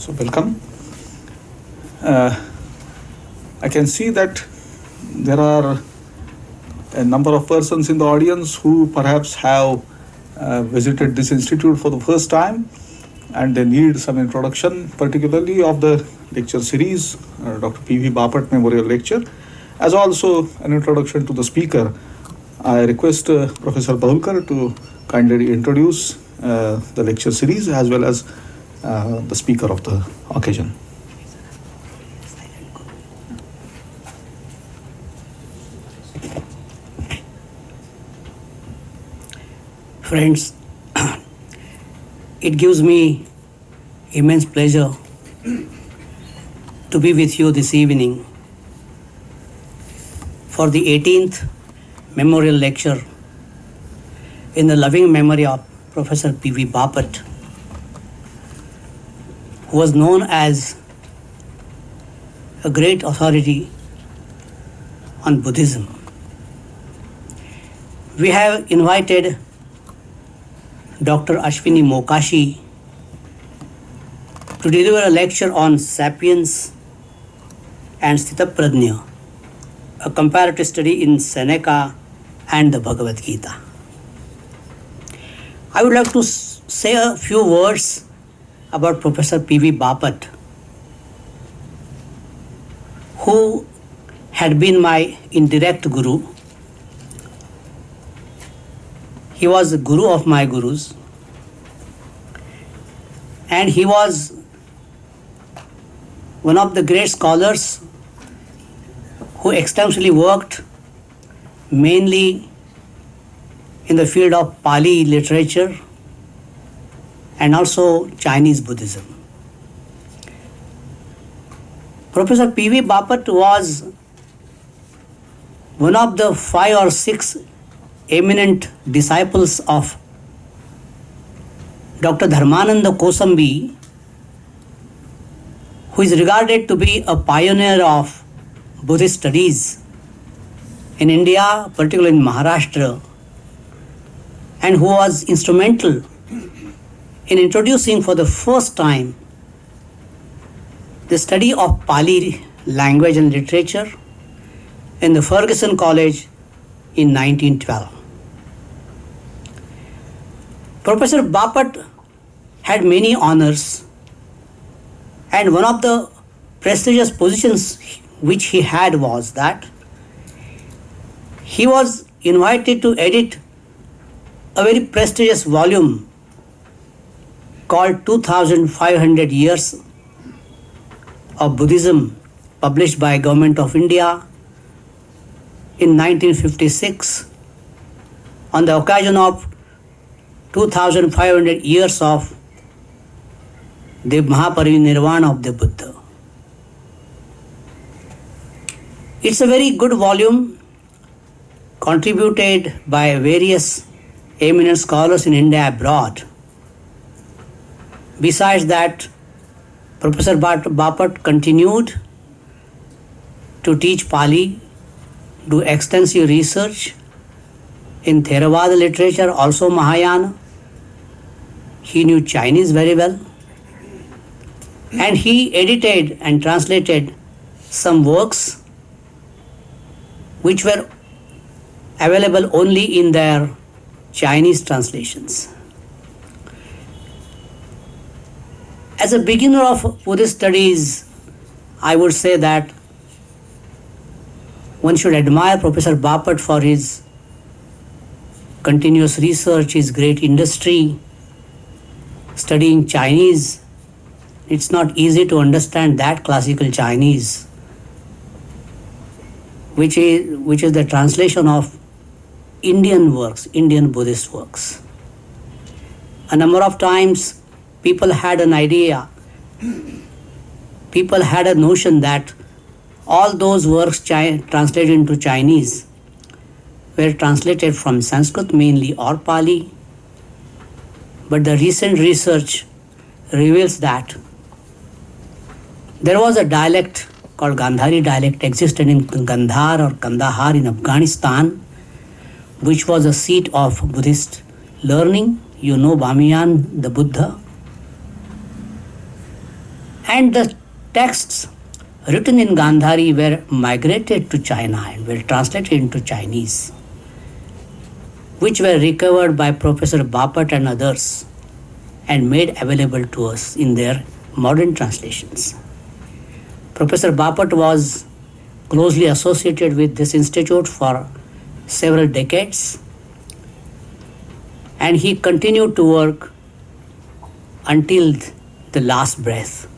So welcome. I can see that there are a number of persons in the audience who perhaps have visited this institute for the first time, and they need some introduction, particularly of the lecture series, Dr. P.V. Bapat Memorial Lecture, as also an introduction to the speaker. I request Professor Bahulkar to kindly introduce the lecture series as well as the speaker of the occasion. Friends, it gives me immense pleasure to be with you this evening for the 18th memorial lecture in the loving memory of Professor P.V. Bapat, who was known as a great authority on Buddhism. We have invited Dr. Ashwini Mokashi to deliver a lecture on Sapiens and Stitipradnya, a comparative study in Seneca and the Bhagavad-Gita. I would like to say a few words about Professor P.V. Bapat, who had been my indirect guru. He was the guru of my gurus, and he was one of the great scholars who extensively worked mainly in the field of Pali literature and also Chinese Buddhism. Professor P.V. Bapat was one of the 5 or 6 eminent disciples of Dr. Dharmananda Kosambi, who is regarded to be a pioneer of Buddhist studies in India, particularly in Maharashtra, and who was instrumental in introducing for the first time the study of Pali language and literature in the Ferguson College in 1912. Professor Bapat had many honors, and one of the prestigious positions which he had was that he was invited to edit a very prestigious volume called 2500 Years of Buddhism, published by Government of India in 1956 on the occasion of 2500 years of the Mahaparinirvana of the Buddha. It's a very good volume contributed by various eminent scholars in India abroad. Besides that, Professor Bapat continued to teach Pali, do extensive research in Theravada literature, also Mahayana. He knew Chinese very well, and he edited and translated some works which were available only in their Chinese translations. As a beginner of Buddhist studies, I would say that one should admire Professor Bapat for his continuous research, his great industry, studying Chinese. It's not easy to understand that classical Chinese, which is the translation of Indian works, Indian Buddhist works. A number of times people had an idea, people had a notion that all those works translated into Chinese were translated from Sanskrit mainly or Pali. But the recent research reveals that there was a dialect called Gandhari dialect existed in Gandhar or Kandahar in Afghanistan, which was a seat of Buddhist learning. You know Bamiyan, the Buddha. And the texts written in Gandhari were migrated to China and were translated into Chinese, which were recovered by Professor Bapat and others and made available to us in their modern translations. Professor Bapat was closely associated with this institute for several decades, and he continued to work until the last breath.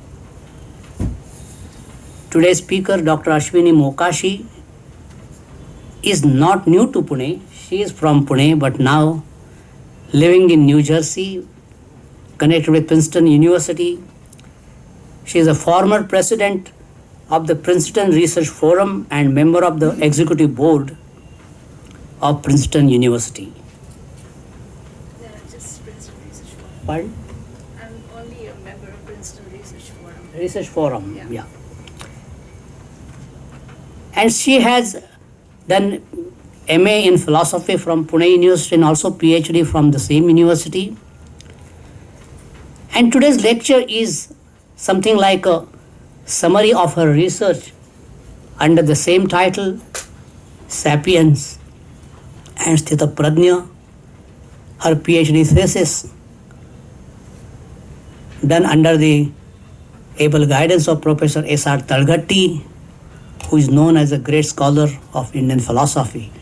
Today's speaker, Dr. Ashwini Mokashi, is not new to Pune. She is from Pune, but now living in New Jersey, connected with Princeton University. She is a former president of the Princeton Research Forum and member of the executive board of Princeton University. No, just Princeton Research Forum. Pardon? I'm only a member of Princeton Research Forum. Research Forum, Yeah. yeah. And she has done MA in philosophy from Pune University and also PhD from the same university. And today's lecture is something like a summary of her research under the same title, Sapiens and Stitipradnya, her PhD thesis done under the able guidance of Professor S.R. Talgatti, who is known as a great scholar of Indian philosophy.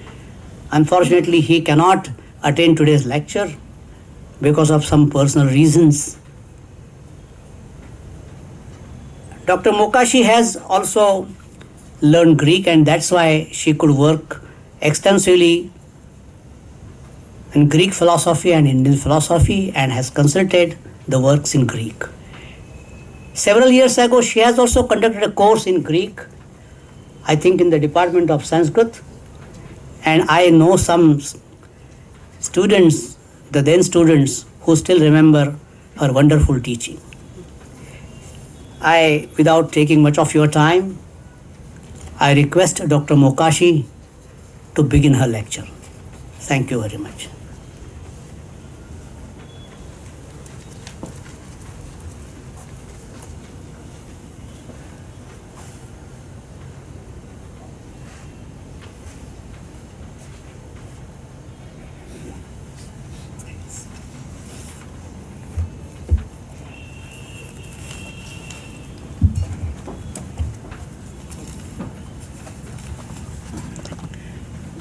Unfortunately, he cannot attend today's lecture because of some personal reasons. Dr. Mokashi has also learned Greek, and that's why she could work extensively in Greek philosophy and Indian philosophy and has consulted the works in Greek. Several years ago, she has also conducted a course in Greek, I think in the Department of Sanskrit, and I know some students, the then students, who still remember her wonderful teaching. Without taking much of your time, I request Dr. Mokashi to begin her lecture. Thank you very much.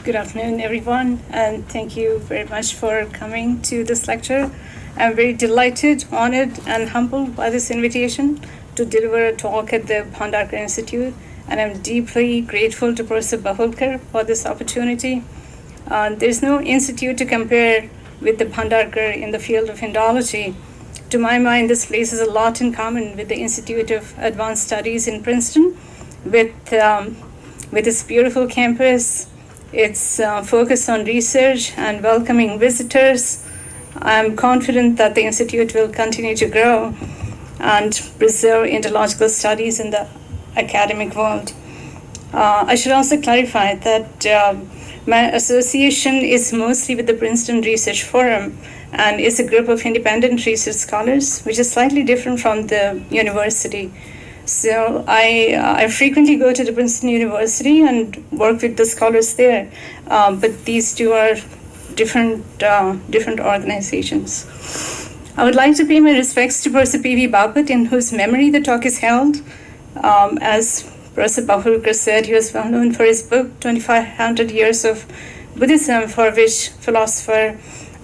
Good afternoon, everyone, and thank you very much for coming to this lecture. I'm very delighted, honored, and humbled by this invitation to deliver a talk at the Bhagavad-Gita Institute, and I'm deeply grateful to Professor Bahulkar for this opportunity. There's no institute to compare with the Bhagavad-Gita in the field of Indology. To my mind, this places a lot in common with the Institute of Advanced Studies in Princeton, with its beautiful campus, its focus on research and welcoming visitors. I'm confident that the Institute will continue to grow and preserve indological studies in the academic world. I should also clarify that my association is mostly with the Princeton Research Forum, and it's a group of independent research scholars, which is slightly different from the university. So I frequently go to the Princeton University and work with the scholars there, but these two are different organizations. I would like to pay my respects to Professor P.V. Bapat, in whose memory the talk is held. As Professor Bahulkar said, he was well known for his book, 2500 Years of Buddhism, for which philosopher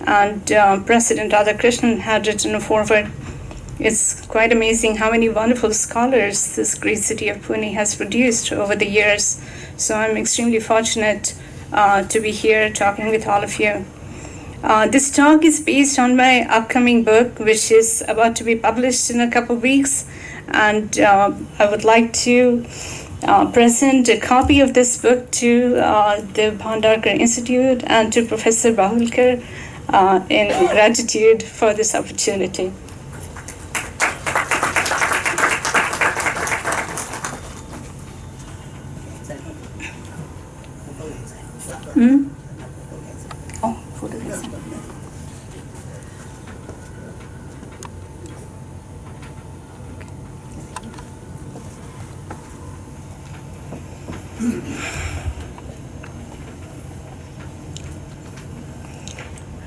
and President Radhakrishnan had written a foreword. It's quite amazing how many wonderful scholars this great city of Pune has produced over the years. So I'm extremely fortunate to be here talking with all of you. This talk is based on my upcoming book, which is about to be published in a couple of weeks. And I would like to present a copy of this book to the Bhagavad-Gita Institute and to Professor Bahulkar in gratitude for this opportunity.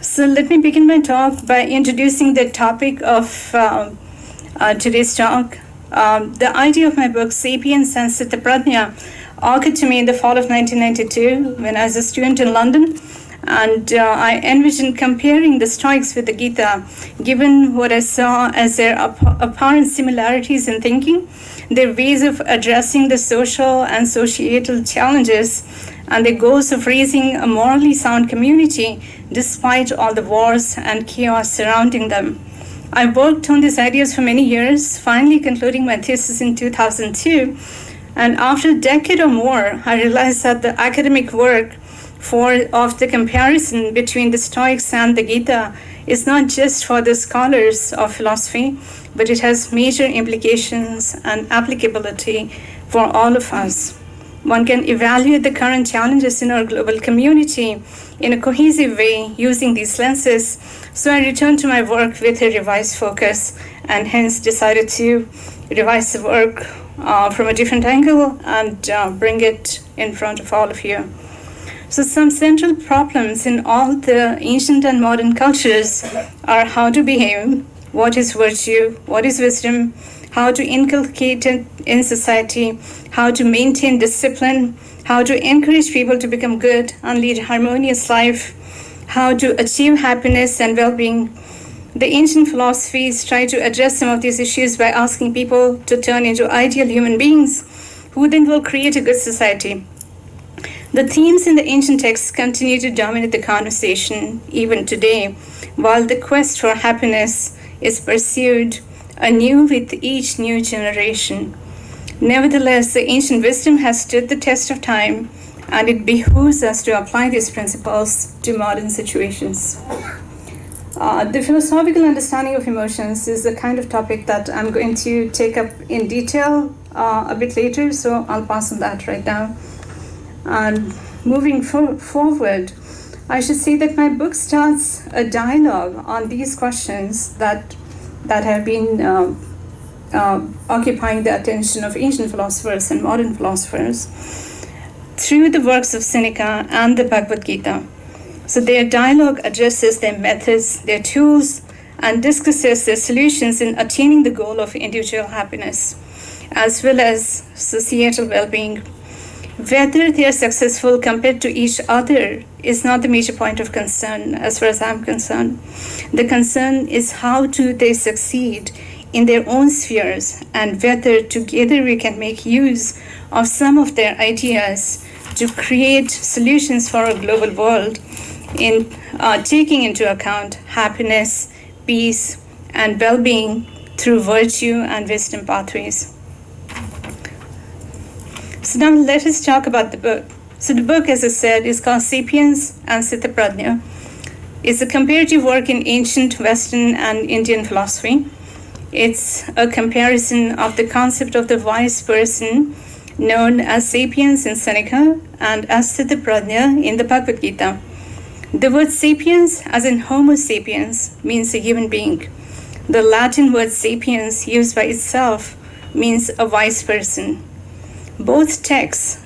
So let me begin my talk by introducing the topic of today's talk. The idea of my book, Sapiens and Stitipradnya, occurred to me in the fall of 1992 when I was a student in London. And I envisioned comparing the Stoics with the Gita, given what I saw as their apparent similarities in thinking, their ways of addressing the social and societal challenges, and their goals of raising a morally sound community despite all the wars and chaos surrounding them. I worked on these ideas for many years, finally concluding my thesis in 2002. And after a decade or more, I realized that the academic work of the comparison between the Stoics and the Gita is not just for the scholars of philosophy, but it has major implications and applicability for all of us. One can evaluate the current challenges in our global community in a cohesive way using these lenses. So I returned to my work with a revised focus and hence decided to revise the work from a different angle and bring it in front of all of you. So some central problems in all the ancient and modern cultures are how to behave, what is virtue, what is wisdom, how to inculcate it in society, how to maintain discipline, how to encourage people to become good and lead a harmonious life, how to achieve happiness and well-being. The ancient philosophies try to address some of these issues by asking people to turn into ideal human beings who then will create a good society. The themes in the ancient texts continue to dominate the conversation even today, while the quest for happiness is pursued anew with each new generation. Nevertheless, the ancient wisdom has stood the test of time, and it behooves us to apply these principles to modern situations. The philosophical understanding of emotions is the kind of topic that I'm going to take up in detail a bit later, so I'll pass on that right now. And moving forward, I should say that my book starts a dialogue on these questions that have been occupying the attention of ancient philosophers and modern philosophers through the works of Seneca and the Bhagavad-Gita. So their dialogue addresses their methods, their tools, and discusses their solutions in attaining the goal of individual happiness, as well as societal well-being. Whether they are successful compared to each other is not the major point of concern as far as I'm concerned. The concern is how do they succeed in their own spheres and whether together we can make use of some of their ideas to create solutions for a global world in taking into account happiness, peace, and well-being through virtue and wisdom pathways. So now let us talk about the book. So the book, as I said, is called Sapiens and Stitipradnya. It's a comparative work in ancient Western and Indian philosophy. It's a comparison of the concept of the wise person known as Sapiens in Seneca and as Stitipradnya in the Bhagavad-Gita. The word sapiens, as in Homo sapiens, means a human being. The Latin word sapiens, used by itself, means a wise person. Both texts,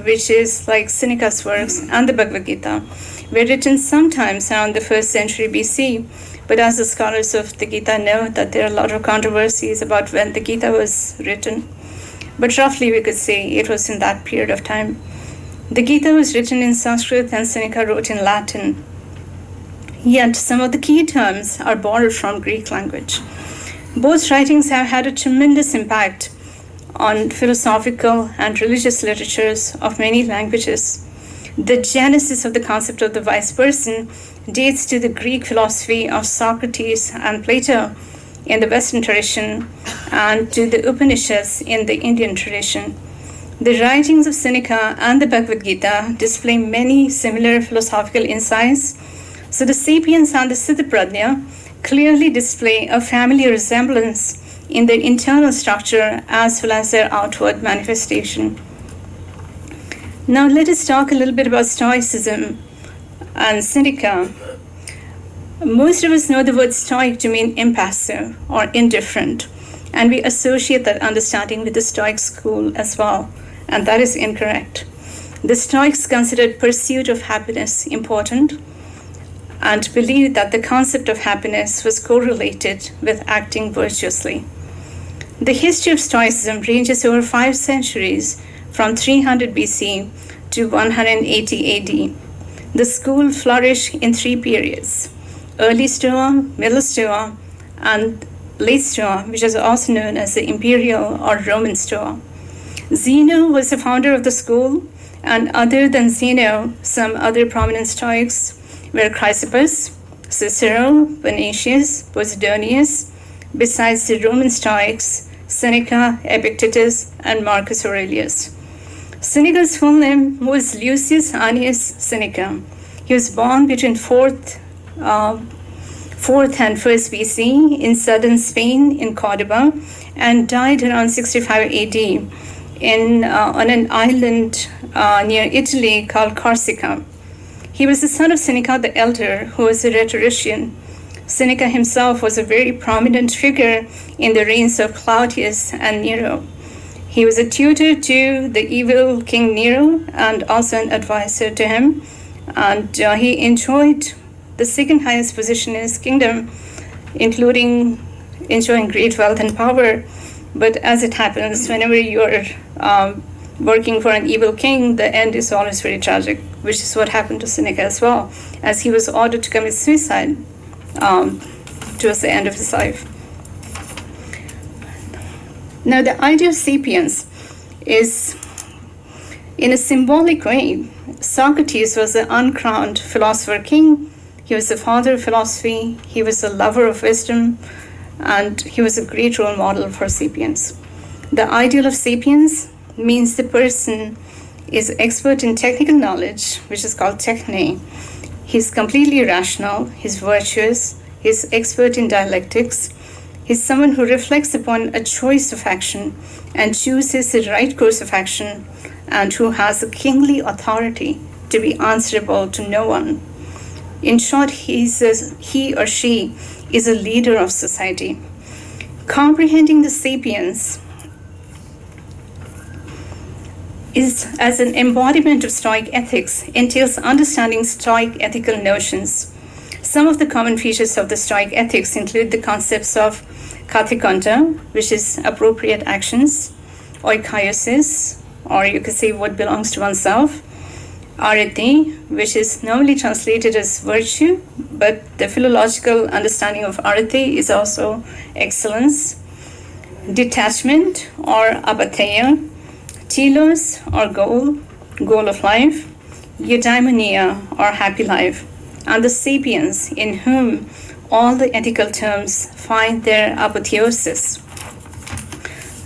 which is like Seneca's works and the Bhagavad-Gita, were written sometimes around the 1st century BC, but as the scholars of the Gita know that there are a lot of controversies about when the Gita was written. But roughly we could say it was in that period of time. The Gita was written in Sanskrit and Seneca wrote in Latin. Yet some of the key terms are borrowed from Greek language. Both writings have had a tremendous impact on philosophical and religious literatures of many languages. The genesis of the concept of the wise person dates to the Greek philosophy of Socrates and Plato in the Western tradition and to the Upanishads in the Indian tradition. The writings of Seneca and the Bhagavad-Gita display many similar philosophical insights. So the Sapiens and the Stitipradnya clearly display a family resemblance in their internal structure as well as their outward manifestation. Now let us talk a little bit about Stoicism and Seneca. Most of us know the word Stoic to mean impassive or indifferent, and we associate that understanding with the Stoic school as well. and that is incorrect. The Stoics considered pursuit of happiness important and believed that the concept of happiness was correlated with acting virtuously. The history of Stoicism ranges over 5 centuries, from 300 BC to 180 AD. The school flourished in 3 periods: early Stoa, middle Stoa, and late Stoa, which is also known as the Imperial or Roman Stoa. Zeno was the founder of the school, and other than Zeno, some other prominent Stoics were Chrysippus, Cicero, Venetius, Posidonius, besides the Roman Stoics, Seneca, Epictetus, and Marcus Aurelius. Seneca's full name was Lucius Annius Seneca. He was born between 4th and 1st BC in southern Spain in Cordoba, and died around 65 AD on an island near Italy called Corsica. He was the son of Seneca the Elder, who was a rhetorician. Seneca himself was a very prominent figure in the reigns of Claudius and Nero. He was a tutor to the evil King Nero and also an advisor to him, and he enjoyed the second highest position in his kingdom, including enjoying great wealth and power. But as it happens, whenever you're working for an evil king, the end is always very tragic, which is what happened to Seneca as well, as he was ordered to commit suicide towards the end of his life. Now, the Ideocypians is, in a symbolic way, Socrates was the uncrowned philosopher king. He was the father of philosophy, he was a lover of wisdom, and he was a great role model for sapiens. The ideal of sapiens means the person is expert in technical knowledge, which is called techne. He's completely rational, he's virtuous, he's expert in dialectics, he's someone who reflects upon a choice of action and chooses the right course of action, and who has a kingly authority to be answerable to no one. In short, he or she is a leader of society. Comprehending the sapiens is as an embodiment of Stoic ethics entails understanding Stoic ethical notions. Some of the common features of the Stoic ethics include the concepts of kathekonta, which is appropriate actions, oikoiosis, or you could say what belongs to oneself, arete, which is normally translated as virtue, but the philological understanding of arete is also excellence, detachment or apatheia, telos or goal of life, eudaimonia or happy life, and the sapiens in whom all the ethical terms find their apotheosis.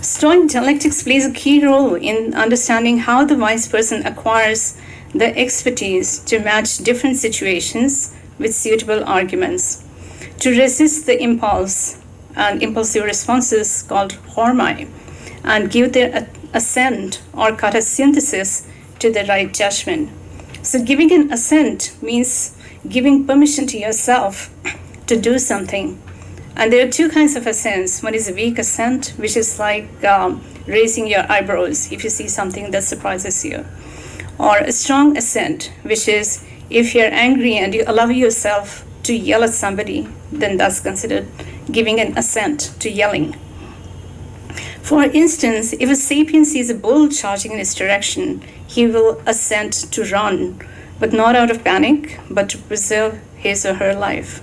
Stoic dialectics plays a key role in understanding how the wise person acquires the expertise to match different situations with suitable arguments, to resist the impulse and impulsive responses called hormai, and give their assent or katasynthesis to the right judgment. So giving an assent means giving permission to yourself to do something. And there are 2 kinds of assents. One is a weak assent, which is like raising your eyebrows if you see something that surprises you. Or a strong assent, which is if you're angry and you allow yourself to yell at somebody, then that's considered giving an assent to yelling. For instance, if a sapien sees a bull charging in his direction, he will assent to run, but not out of panic, but to preserve his or her life.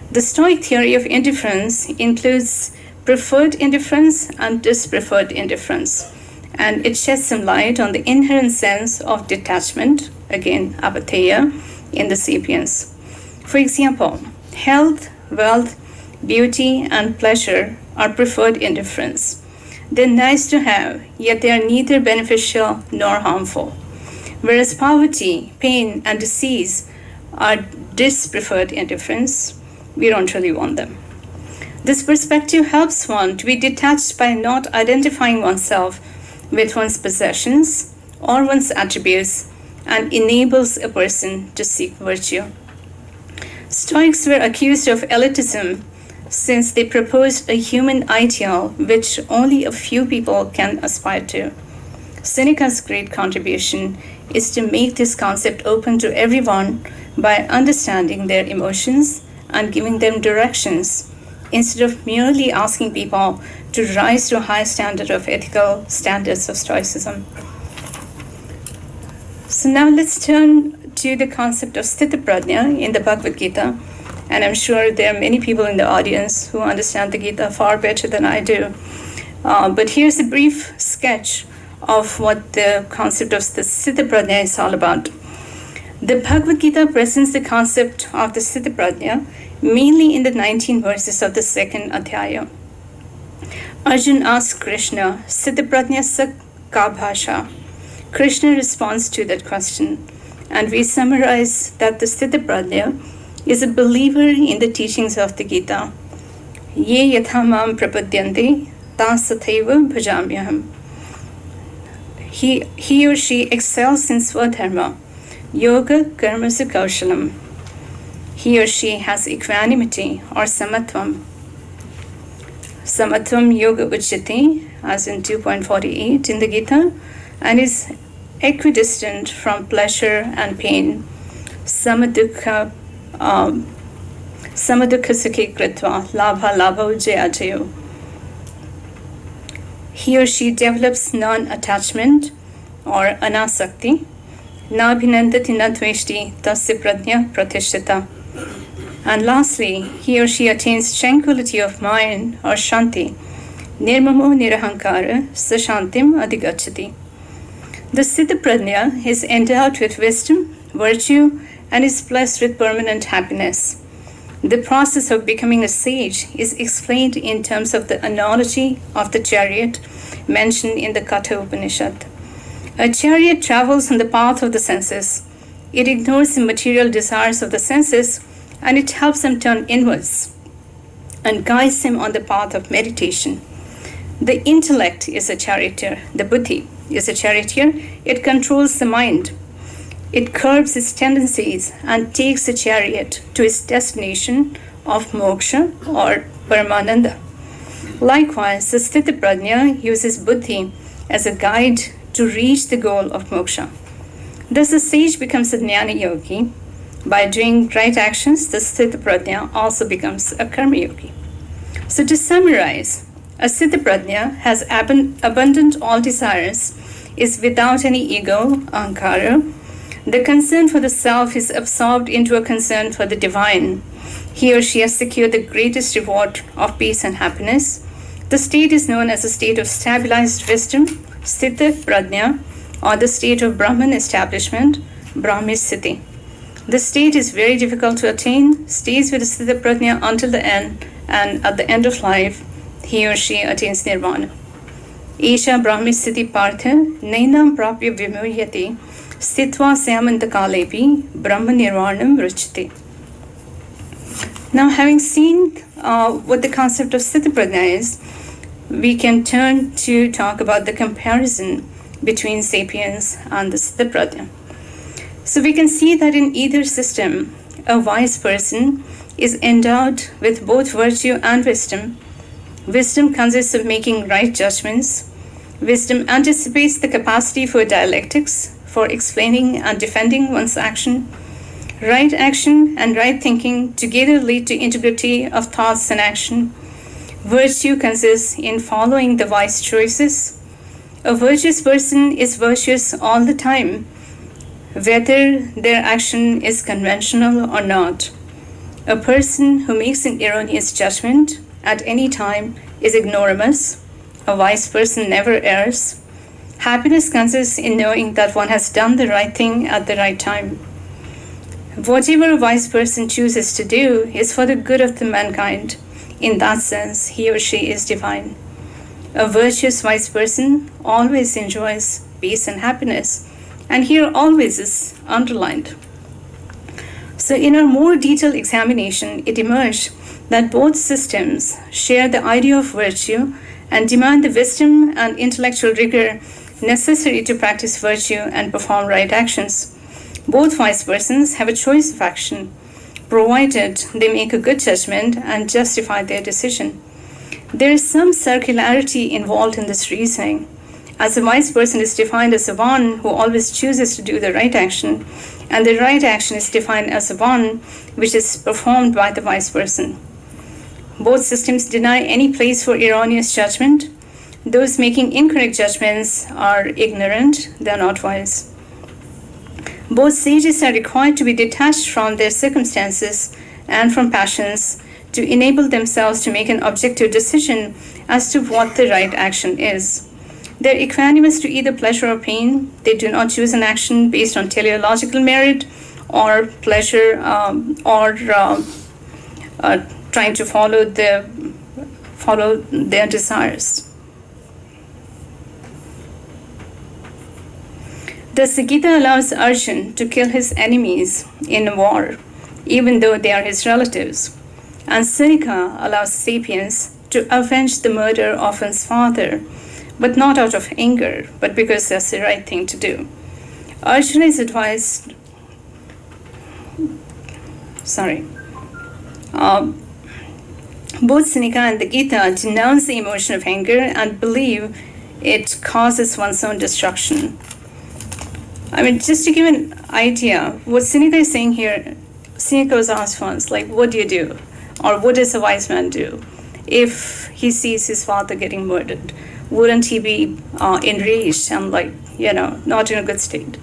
The Stoic theory of indifference includes preferred indifference and dispreferred indifference, and it sheds some light on the inherent sense of detachment, again apatheia, in the sapiens. For example, health, wealth, beauty, and pleasure are preferred indifference. They're nice to have, yet they are neither beneficial nor harmful. Whereas poverty, pain, and disease are dispreferred indifference, we don't really want them. This perspective helps one to be detached by not identifying oneself with one's possessions or one's attributes, and enables a person to seek virtue. Stoics were accused of elitism since they proposed a human ideal which only a few people can aspire to. Seneca's great contribution is to make this concept open to everyone by understanding their emotions and giving them directions, instead of merely asking people to rise to a high standard of ethical standards of Stoicism. So now let's turn to the concept of Stitipradnya in the Bhagavad-Gita, and I'm sure there are many people in the audience who understand the Gita far better than I do. But here's a brief sketch of what the concept of the Stitipradnya is all about. The Bhagavad-Gita presents the concept of the Stitipradnya mainly in the 19 verses of the second Adhyaya. Arjun asks Krishna, Stitipradnya sa ka bhasha? Krishna responds to that question, and we summarize that the Stitipradnya is a believer in the teachings of the Gita. Ye yatha mam prapadyante, tas tathaiva bhajamyaham. He or she excels in Swadharma, yoga karma su kaushalam. He or she has equanimity or samatvam. Samatvam yoga uchyate, as in 2.48 in the Gita, and is equidistant from pleasure and pain. Samadukha sukhi kritva, labha labha ujaya. He or she develops non-attachment or anasakti. Na bhinandati na dveshti tasya pradnya pratishtita. And lastly, he or she attains tranquility of mind or shanti. Nirmamo nirahankara sashantim adhigachati. The Stitipradnya is endowed with wisdom, virtue, and is blessed with permanent happiness. The process of becoming a sage is explained in terms of the analogy of the chariot mentioned in the Katha Upanishad. A chariot travels on the path of the senses. It ignores the material desires of the senses, and it helps them turn inwards and guides them on the path of meditation. The intellect is a charioteer. The buddhi is a charioteer. It controls the mind. It curbs its tendencies and takes the chariot to its destination of moksha or paramananda. Likewise, the Stitipradnya uses buddhi as a guide to reach the goal of moksha. Thus, the sage becomes a jnana yogi. By doing right actions, the Stitipradnya also becomes a karma yogi. So, to summarize, a Stitipradnya has abundant all desires, is without any ego, ahankara. The concern for the self is absorbed into a concern for the divine. He or she has secured the greatest reward of peace and happiness. The state is known as a state of stabilized wisdom, Stitipradnya, or the state of Brahman establishment, Brahmisthiti. The state is very difficult to attain, stays with the Stitipradnya until the end, and at the end of life, he or she attains nirvana. Esha Brahmisthiti partha nainam prapya vimuhyati stitva samantakaalepi brahma nirvanam ruchati. Now, having seen what the concept of Stitipradnya is, we can turn to talk about the comparison between sapiens and the Stitipradnya. So we can see that in either system, a wise person is endowed with both virtue and wisdom. Wisdom consists of making right judgments. Wisdom anticipates the capacity for dialectics, for explaining and defending one's action. Right action and right thinking together lead to integrity of thoughts and action. Virtue consists in following the wise choices. A virtuous person is virtuous all the time, whether their action is conventional or not. A person who makes an erroneous judgment at any time is ignoramus. A wise person never errs. Happiness consists in knowing that one has done the right thing at the right time. Whatever a wise person chooses to do is for the good of the mankind. In that sense, he or she is divine. A virtuous wise person always enjoys peace and happiness, and here always is underlined. So in our more detailed examination, it emerged that both systems share the idea of virtue and demand the wisdom and intellectual rigor necessary to practice virtue and perform right actions. Both wise persons have a choice of action, provided they make a good judgment and justify their decision. There is some circularity involved in this reasoning, as a wise person is defined as the one who always chooses to do the right action, and the right action is defined as the one which is performed by the wise person. Both systems deny any place for erroneous judgment. Those making incorrect judgments are ignorant, they are not wise. Both sages are required to be detached from their circumstances and from passions to enable themselves to make an objective decision as to what the right action is. They are equanimous to either pleasure or pain. They do not choose an action based on teleological merit or pleasure or trying to follow their desires. Thus, the Gita allows Arjuna to kill his enemies in war, even though they are his relatives. And Seneca allows sapiens to avenge the murder of his father, but not out of anger, but because that's the right thing to do. Arjuna is advised, both Seneca and the Gita denounce the emotion of anger and believe it causes one's own destruction. I mean, just to give an idea, what Seneca is saying here, Seneca was asked once, like, what do you do? Or what does a wise man do if he sees his father getting murdered? Wouldn't he be enraged and not in a good state?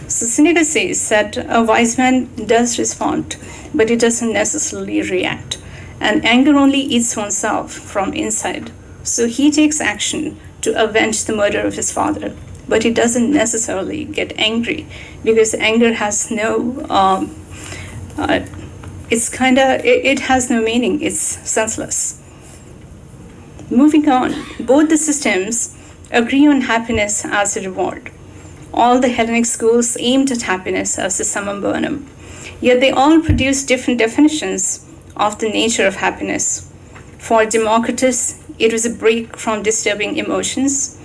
So Seneca says that a wise man does respond, but he doesn't necessarily react. And anger only eats oneself from inside. So he takes action to avenge the murder of his father, but he doesn't necessarily get angry because anger has no, it has no meaning, it's senseless. Moving on, both the systems agree on happiness as a reward. All the Hellenic schools aimed at happiness as the summum bonum, yet they all produce different definitions of the nature of happiness. For Democritus, it was a break from disturbing emotions.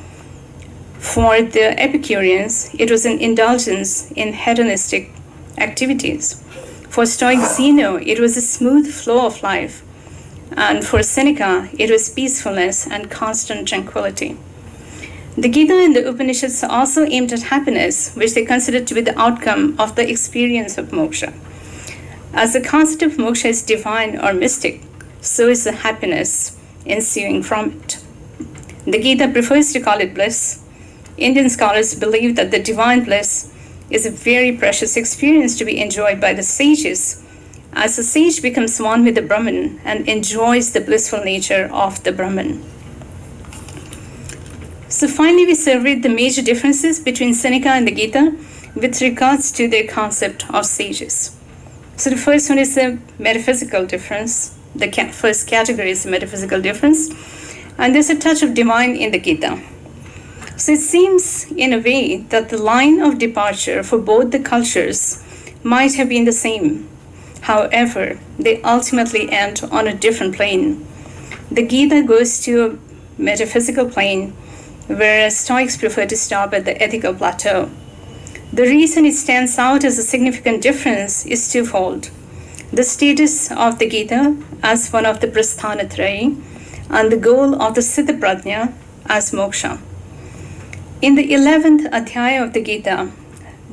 For the Epicureans, it was an indulgence in hedonistic activities. For Stoic Zeno, it was a smooth flow of life. And for Seneca, it was peacefulness and constant tranquility. The Gita and the Upanishads also aimed at happiness, which they considered to be the outcome of the experience of moksha. As the concept of moksha is divine or mystic, so is the happiness ensuing from it. The Gita prefers to call it bliss. Indian scholars believe that the divine bliss is a very precious experience to be enjoyed by the sages, as the sage becomes one with the Brahman and enjoys the blissful nature of the Brahman. So finally, we surveyed the major differences between Seneca and the Gita with regards to their concept of sages. So the first one is the metaphysical difference. The first category is the metaphysical difference. And there's a touch of divine in the Gita. So it seems in a way that the line of departure for both the cultures might have been the same. However, they ultimately end on a different plane. The Gita goes to a metaphysical plane, whereas Stoics prefer to stop at the ethical plateau. The reason it stands out as a significant difference is twofold: the status of the Gita as one of the Prasthanatrayi, and the goal of the Stitipradnya as moksha. In the 11th Adhyaya of the Gita,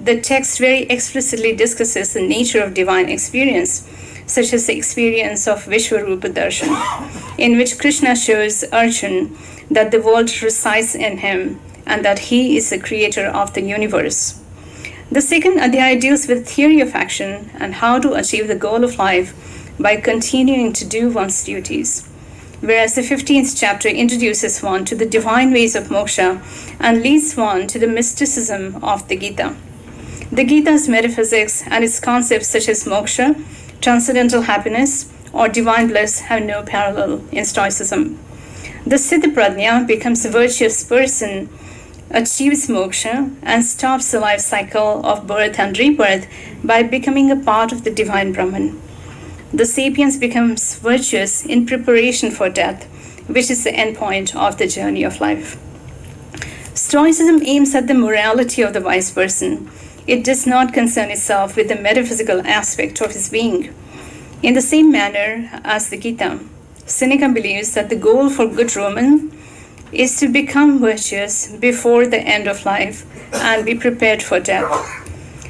the text very explicitly discusses the nature of divine experience, such as the experience of Vishwarupa Darshan, in which Krishna shows Arjuna that the world resides in him and that he is the creator of the universe. The second Adhyaya deals with theory of action and how to achieve the goal of life by continuing to do one's duties, whereas the 15th chapter introduces one to the divine ways of moksha and leads one to the mysticism of the Gita. The Gita's metaphysics and its concepts such as moksha, transcendental happiness, or divine bliss have no parallel in Stoicism. The Stitipradnya becomes a virtuous person, achieves moksha, and stops the life cycle of birth and rebirth by becoming a part of the divine Brahman. The sapiens becomes virtuous in preparation for death, which is the endpoint of the journey of life. Stoicism aims at the morality of the wise person. It does not concern itself with the metaphysical aspect of his being. In the same manner as the Gita, Seneca believes that the goal for good Roman is to become virtuous before the end of life and be prepared for death.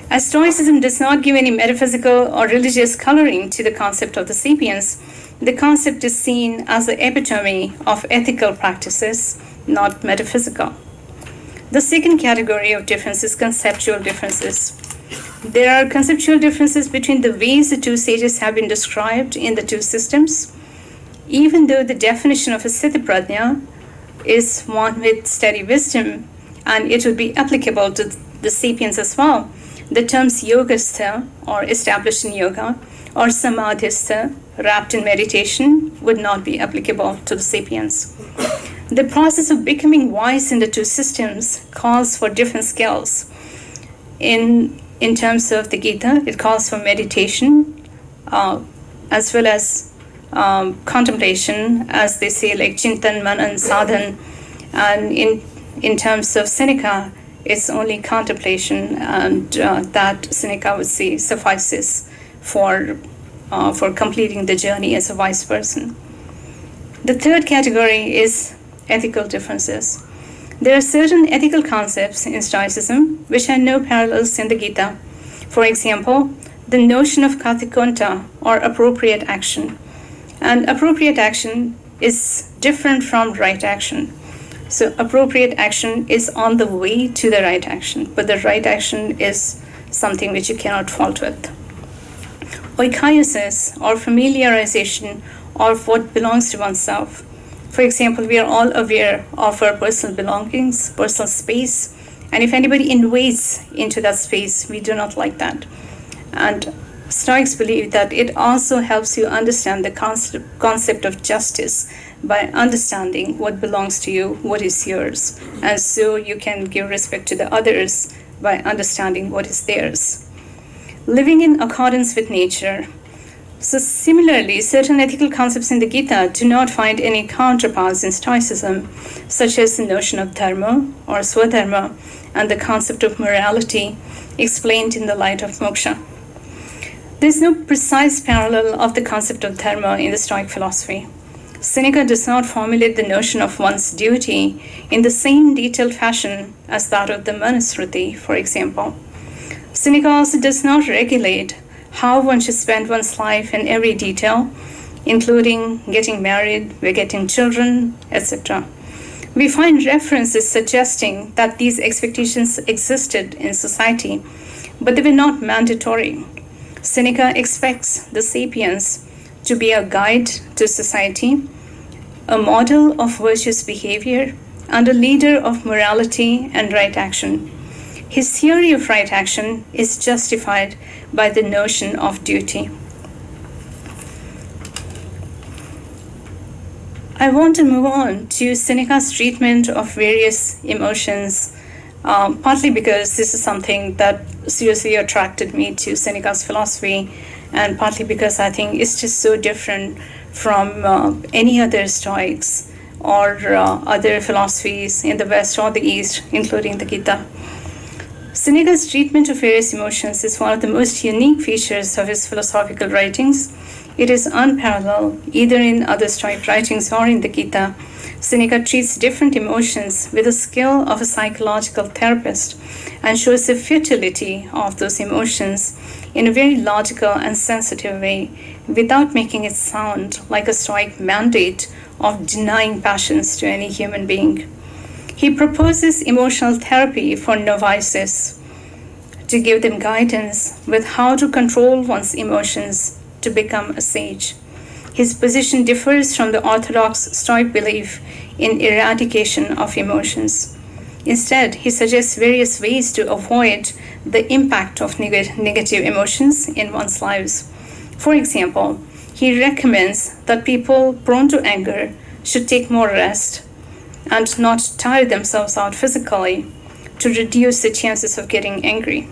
As Stoicism does not give any metaphysical or religious coloring to the concept of the sapiens, the concept is seen as the epitome of ethical practices, not metaphysical. The second category of difference is conceptual differences. There are conceptual differences between the ways the two sages have been described in the two systems. Even though the definition of a Stitipradnya is one with steady wisdom, and it would be applicable to the sapiens as well, the terms yogastha, or established in yoga, or samadhistha, wrapped in meditation, would not be applicable to the sapiens. The process of becoming wise in the two systems calls for different skills. In terms of the Gita, it calls for meditation, as well as contemplation, as they say, like chintan, manan, sadhan. And in terms of Seneca, it's only contemplation, and that Seneca would say suffices for completing the journey as a wise person. The third category is ethical differences. There are certain ethical concepts in Stoicism which have no parallels in the Gita. For example, the notion of katikonta, or appropriate action. And appropriate action is different from right action. So appropriate action is on the way to the right action, but the right action is something which you cannot fault with. Oikaisis, or familiarization of what belongs to oneself. For example, we are all aware of our personal belongings, personal space, and if anybody invades into that space, we do not like that. And Stoics believe that it also helps you understand the concept of justice by understanding what belongs to you, what is yours, and so you can give respect to the others by understanding what is theirs. Living in accordance with nature. So similarly, certain ethical concepts in the Gita do not find any counterparts in Stoicism, such as the notion of dharma or swadharma and the concept of morality explained in the light of moksha. There is no precise parallel of the concept of dharma in the Stoic philosophy. Seneca does not formulate the notion of one's duty in the same detailed fashion as that of the Manusmriti, for example. Seneca also does not regulate how one should spend one's life in every detail, including getting married, begetting children, etc. We find references suggesting that these expectations existed in society, but they were not mandatory. Seneca expects the sapiens to be a guide to society, a model of virtuous behavior, and a leader of morality and right action. His theory of right action is justified by the notion of duty. I want to move on to Seneca's treatment of various emotions, partly because this is something that seriously attracted me to Seneca's philosophy, and partly because I think it's just so different from any other Stoics or other philosophies in the West or the East, including the Gita. Seneca's treatment of various emotions is one of the most unique features of his philosophical writings. It is unparalleled either in other Stoic writings or in the Gita. Seneca treats different emotions with the skill of a psychological therapist and shows the futility of those emotions in a very logical and sensitive way, without making it sound like a Stoic mandate of denying passions to any human being. He proposes emotional therapy for novices to give them guidance with how to control one's emotions to become a sage. His position differs from the orthodox Stoic belief in eradication of emotions. Instead, he suggests various ways to avoid the impact of negative emotions in one's lives. For example, he recommends that people prone to anger should take more rest and not tire themselves out physically to reduce the chances of getting angry.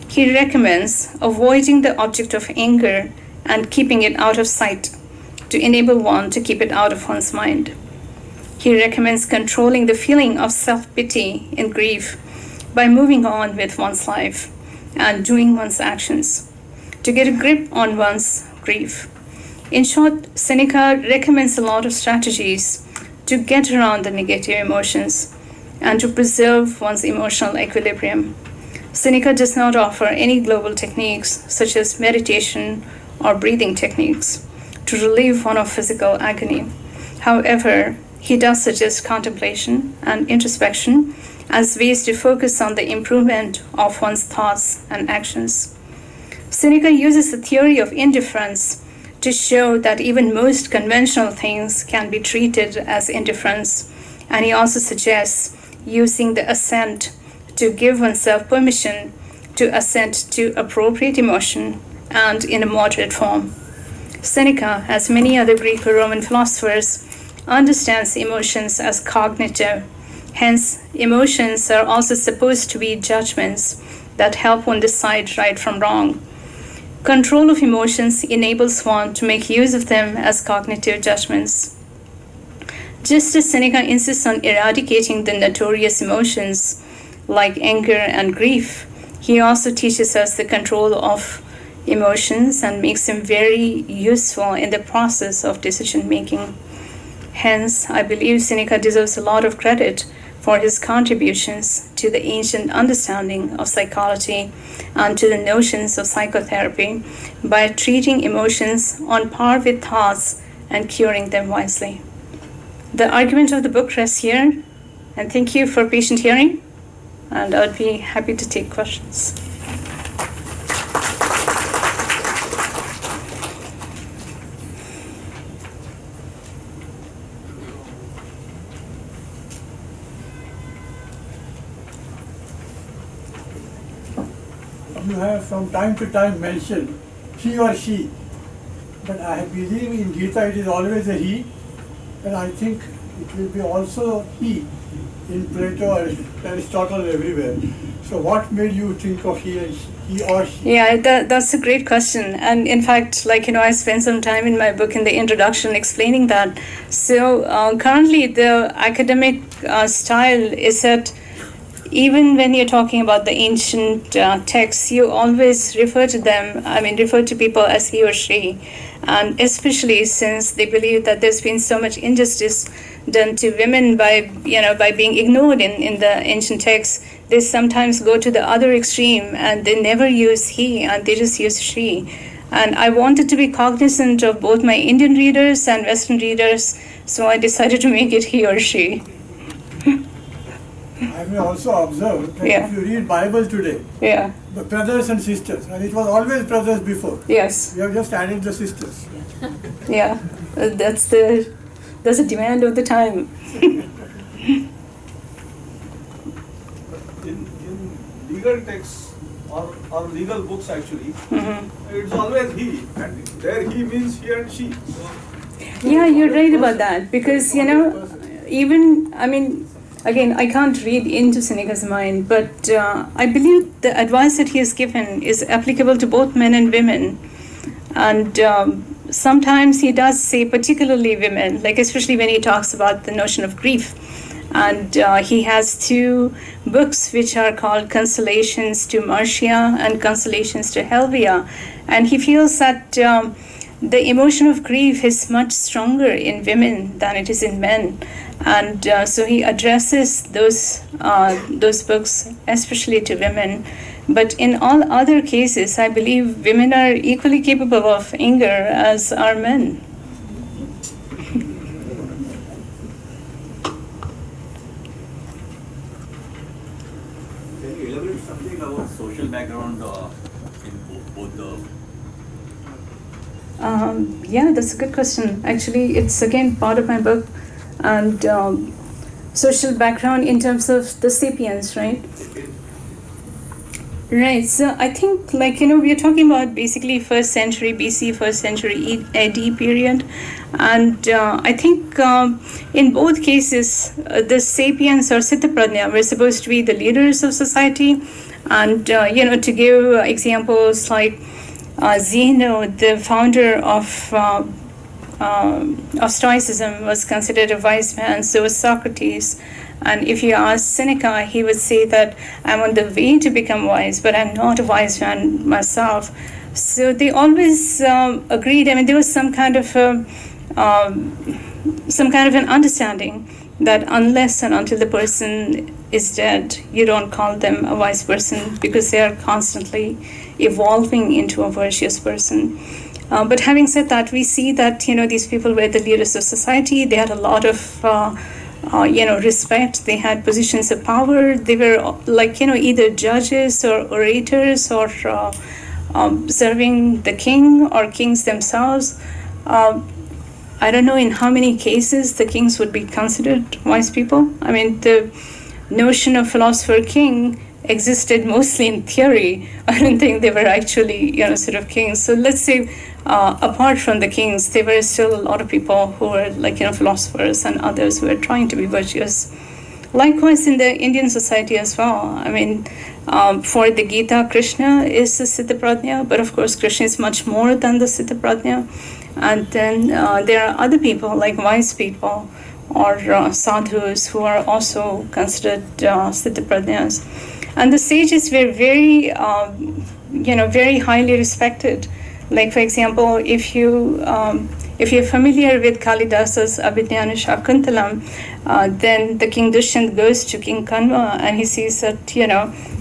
He recommends avoiding the object of anger and keeping it out of sight to enable one to keep it out of one's mind. He recommends controlling the feeling of self-pity and grief by moving on with one's life and doing one's actions to get a grip on one's grief. In short, Seneca recommends a lot of strategies to get around the negative emotions and to preserve one's emotional equilibrium. Seneca does not offer any global techniques such as meditation or breathing techniques to relieve one of physical agony. However, he does suggest contemplation and introspection as ways to focus on the improvement of one's thoughts and actions. Seneca uses the theory of indifference to show that even most conventional things can be treated as indifference, and he also suggests using the assent to give oneself permission to assent to appropriate emotion and in a moderate form. Seneca, as many other Greek or Roman philosophers, understands emotions as cognitive. Hence, emotions are also supposed to be judgments that help one decide right from wrong. Control of emotions enables one to make use of them as cognitive judgments. Just as Seneca insists on eradicating the notorious emotions like anger and grief, he also teaches us the control of emotions and makes them very useful in the process of decision making. Hence, I believe Seneca deserves a lot of credit for his contributions to the ancient understanding of psychology and to the notions of psychotherapy by treating emotions on par with thoughts and curing them wisely. The argument of the book rests here, and thank you for patient hearing, and I would be happy to take questions. You have from time to time mentioned he or she, but I believe in Gita it is always a he, and I think it will be also he in Plato and Aristotle everywhere. So what made you think of he or she? Yeah, that's a great question. And in fact, I spent some time in my book in the introduction explaining that. So currently the academic style is that even when you're talking about the ancient texts, you always refer to people as he or she. And especially since they believe that there's been so much injustice done to women by being ignored in the ancient texts, they sometimes go to the other extreme and they never use he and they just use she. And I wanted to be cognizant of both my Indian readers and Western readers, so I decided to make it he or she. I may also observe that Yeah. if you read Bible today, Yeah. the brothers and sisters, and it was always brothers before. Yes. We have just added the sisters. Yeah. That's a demand of the time. In legal texts or legal books actually, Mm-hmm. it's always he, and there he means he and she. So Yeah, you're right about that because again, I can't read into Seneca's mind, but I believe the advice that he has given is applicable to both men and women. And sometimes he does say particularly women, especially when he talks about the notion of grief. And he has two books which are called Consolations to Marcia and Consolations to Helvia. And he feels that the emotion of grief is much stronger in women than it is in men. And so he addresses those books, especially to women. But in all other cases, I believe women are equally capable of anger as are men. Can you elaborate something about social background in both the... Yeah, that's a good question. Actually, it's again part of my book. And social background in terms of the sapiens, right? Right, so I think we are talking about basically 1st century BC, 1st century AD period. And I think in both cases, the sapiens or Stitipradnya were supposed to be the leaders of society. And, to give examples like Zeno, the founder of Stoicism, was considered a wise man, so was Socrates. And if you ask Seneca, he would say that I'm on the way to become wise, but I'm not a wise man myself. So they always agreed. There was some kind of some kind of an understanding that unless and until the person is dead, you don't call them a wise person, because they are constantly evolving into a virtuous person. But having said that, we see that these people were the leaders of society. They had a lot of respect. They had positions of power. They were either judges or orators or serving the king or kings themselves. I don't know in how many cases the kings would be considered wise people. I mean, the notion of philosopher king existed mostly in theory. I don't think they were actually, sort of kings. So let's say, apart from the kings, there were still a lot of people who were philosophers and others who were trying to be virtuous. Likewise, in the Indian society as well. I mean, for the Gita, Krishna is the Stitipradnya, but of course, Krishna is much more than the Stitipradnya. And then there are other people, like wise people or sadhus, who are also considered Stitipradnyas. And the sages were very, very highly respected. Like, for example, if you're familiar with Kalidasa's Abhidhyana Shakuntalam, then the King Dushyant goes to King Kanva and he sees that,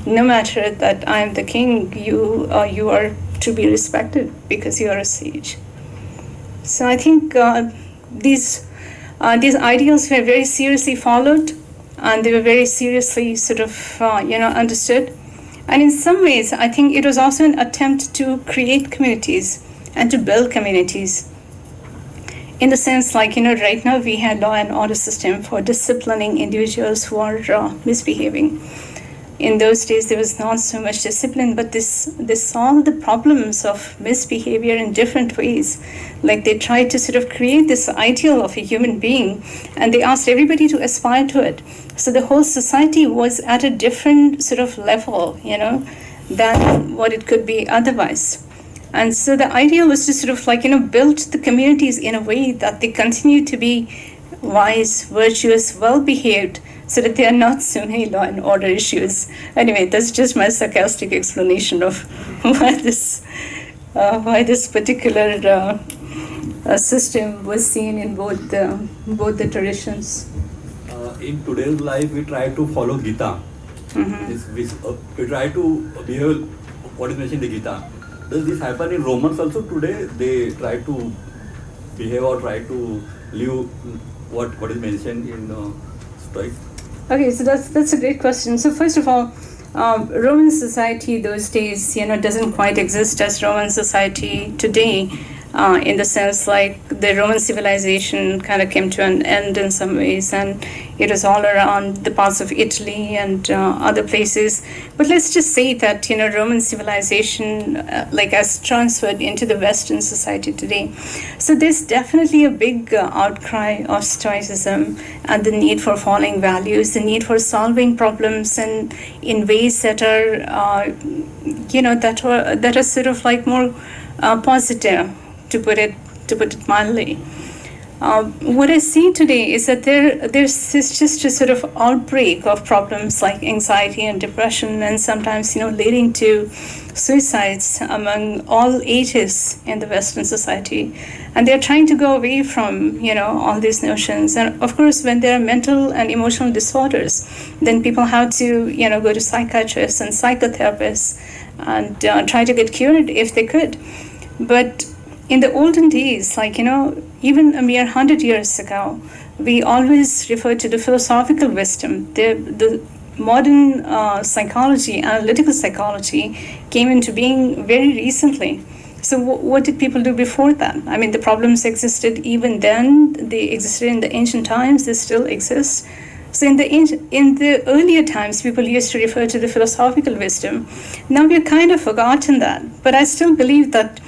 no matter that I am the king, you are to be respected because you are a sage. So I think these ideals were very seriously followed, and they were very seriously sort of, understood. And in some ways, I think it was also an attempt to create communities and to build communities. In the sense, right now we have law and order system for disciplining individuals who are misbehaving. In those days, there was not so much discipline, but this solved the problems of misbehavior in different ways. Like, they tried to sort of create this ideal of a human being, and they asked everybody to aspire to it. So the whole society was at a different sort of level, than what it could be otherwise. And so the idea was to sort of build the communities in a way that they continue to be wise, virtuous, well-behaved, so that there are not so many law and order issues. Anyway, that's just my sarcastic explanation of why this particular system was seen in both the traditions. In today's life, we try to follow Gita. Mm-hmm. We try to behave what is mentioned in the Gita. Does this happen in Romans also today? They try to behave or try to live what is mentioned in Stoic? Okay, so that's a great question. So first of all, Roman society those days, doesn't quite exist as Roman society today, in the sense like the Roman civilization kind of came to an end in some ways, and it was all around the parts of Italy and other places. But let's just say that Roman civilization has transferred into the Western society today. So there's definitely a big outcry of Stoicism and the need for following values, the need for solving problems and in ways that are that are sort of like more positive, to put it mildly. What I see today is that there's just a sort of outbreak of problems like anxiety and depression, and sometimes leading to suicides among all ages in the Western society. And they're trying to go away from all these notions. And of course, when there are mental and emotional disorders, then people have to go to psychiatrists and psychotherapists and try to get cured if they could. But in the olden days, even a mere 100 years ago, we always referred to the philosophical wisdom. The modern psychology, analytical psychology, came into being very recently. So what did people do before that? I mean, the problems existed even then. They existed in the ancient times. They still exist. So in the earlier times, people used to refer to the philosophical wisdom. Now we've kind of forgotten that. But I still believe that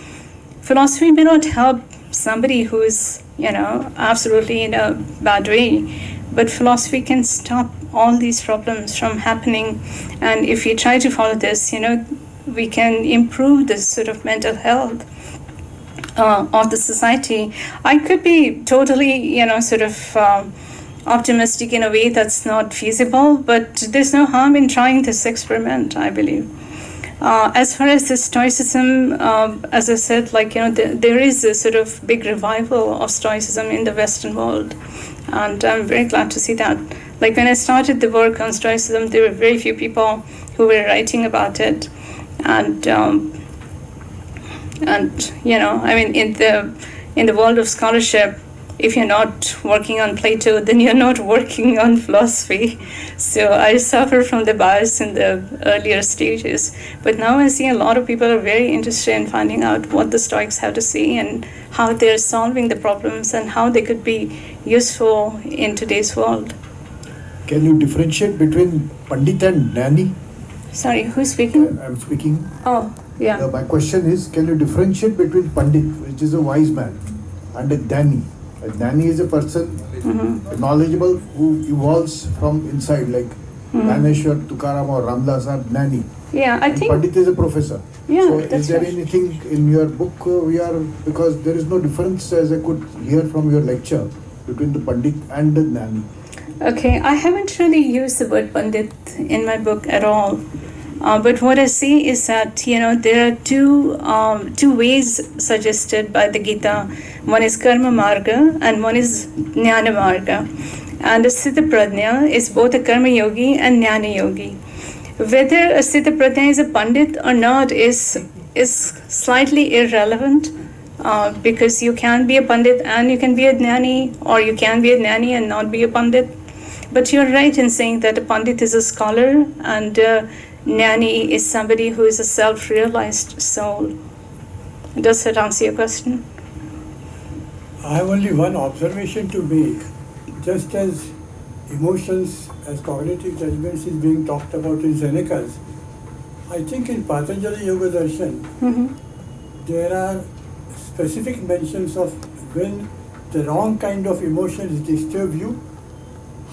philosophy may not help somebody who is, absolutely in a bad way, but philosophy can stop all these problems from happening. And if we try to follow this, we can improve this sort of mental health of the society. I could be totally, optimistic in a way that's not feasible, but there's no harm in trying this experiment, I believe. As far as the Stoicism, as I said, there is a sort of big revival of Stoicism in the Western world, and I'm very glad to see that. Like when I started the work on Stoicism, there were very few people who were writing about it, and in the world of scholarship, if you're not working on Plato, then you're not working on philosophy. So I suffer from the bias in the earlier stages. But now I see a lot of people are very interested in finding out what the Stoics have to say and how they're solving the problems and how they could be useful in today's world. Can you differentiate between Pandit and Jnani? Sorry, who's speaking? I'm speaking. Oh, yeah. My question is, can you differentiate between Pandit, which is a wise man, and a Jnani? A Jnani is a person knowledgeable who evolves from inside, like Dhaneshwar, Tukaram or Ramdas are Jnani. Yeah, I think... Pandit is a professor. Yeah, so that's is there right. anything in your book because there is no difference as I could hear from your lecture between the Pandit and the Jnani. Okay, I haven't really used the word Pandit in my book at all. But what I see is that, there are two ways suggested by the Gita. One is Karma Marga and one is Jnana Marga. And the Stitipradnya is both a Karma Yogi and Jnana Yogi. Whether a Stitipradnya is a Pandit or not is slightly irrelevant because you can be a Pandit and you can be a Jnani, or you can be a Jnani and not be a Pandit. But you're right in saying that a Pandit is a scholar and Jnani is somebody who is a self-realized soul. Does that answer your question? I have only one observation to make. Just as emotions as cognitive judgments is being talked about in Seneca's, I think in Patanjali Yoga Darshan, there are specific mentions of when the wrong kind of emotions disturb you,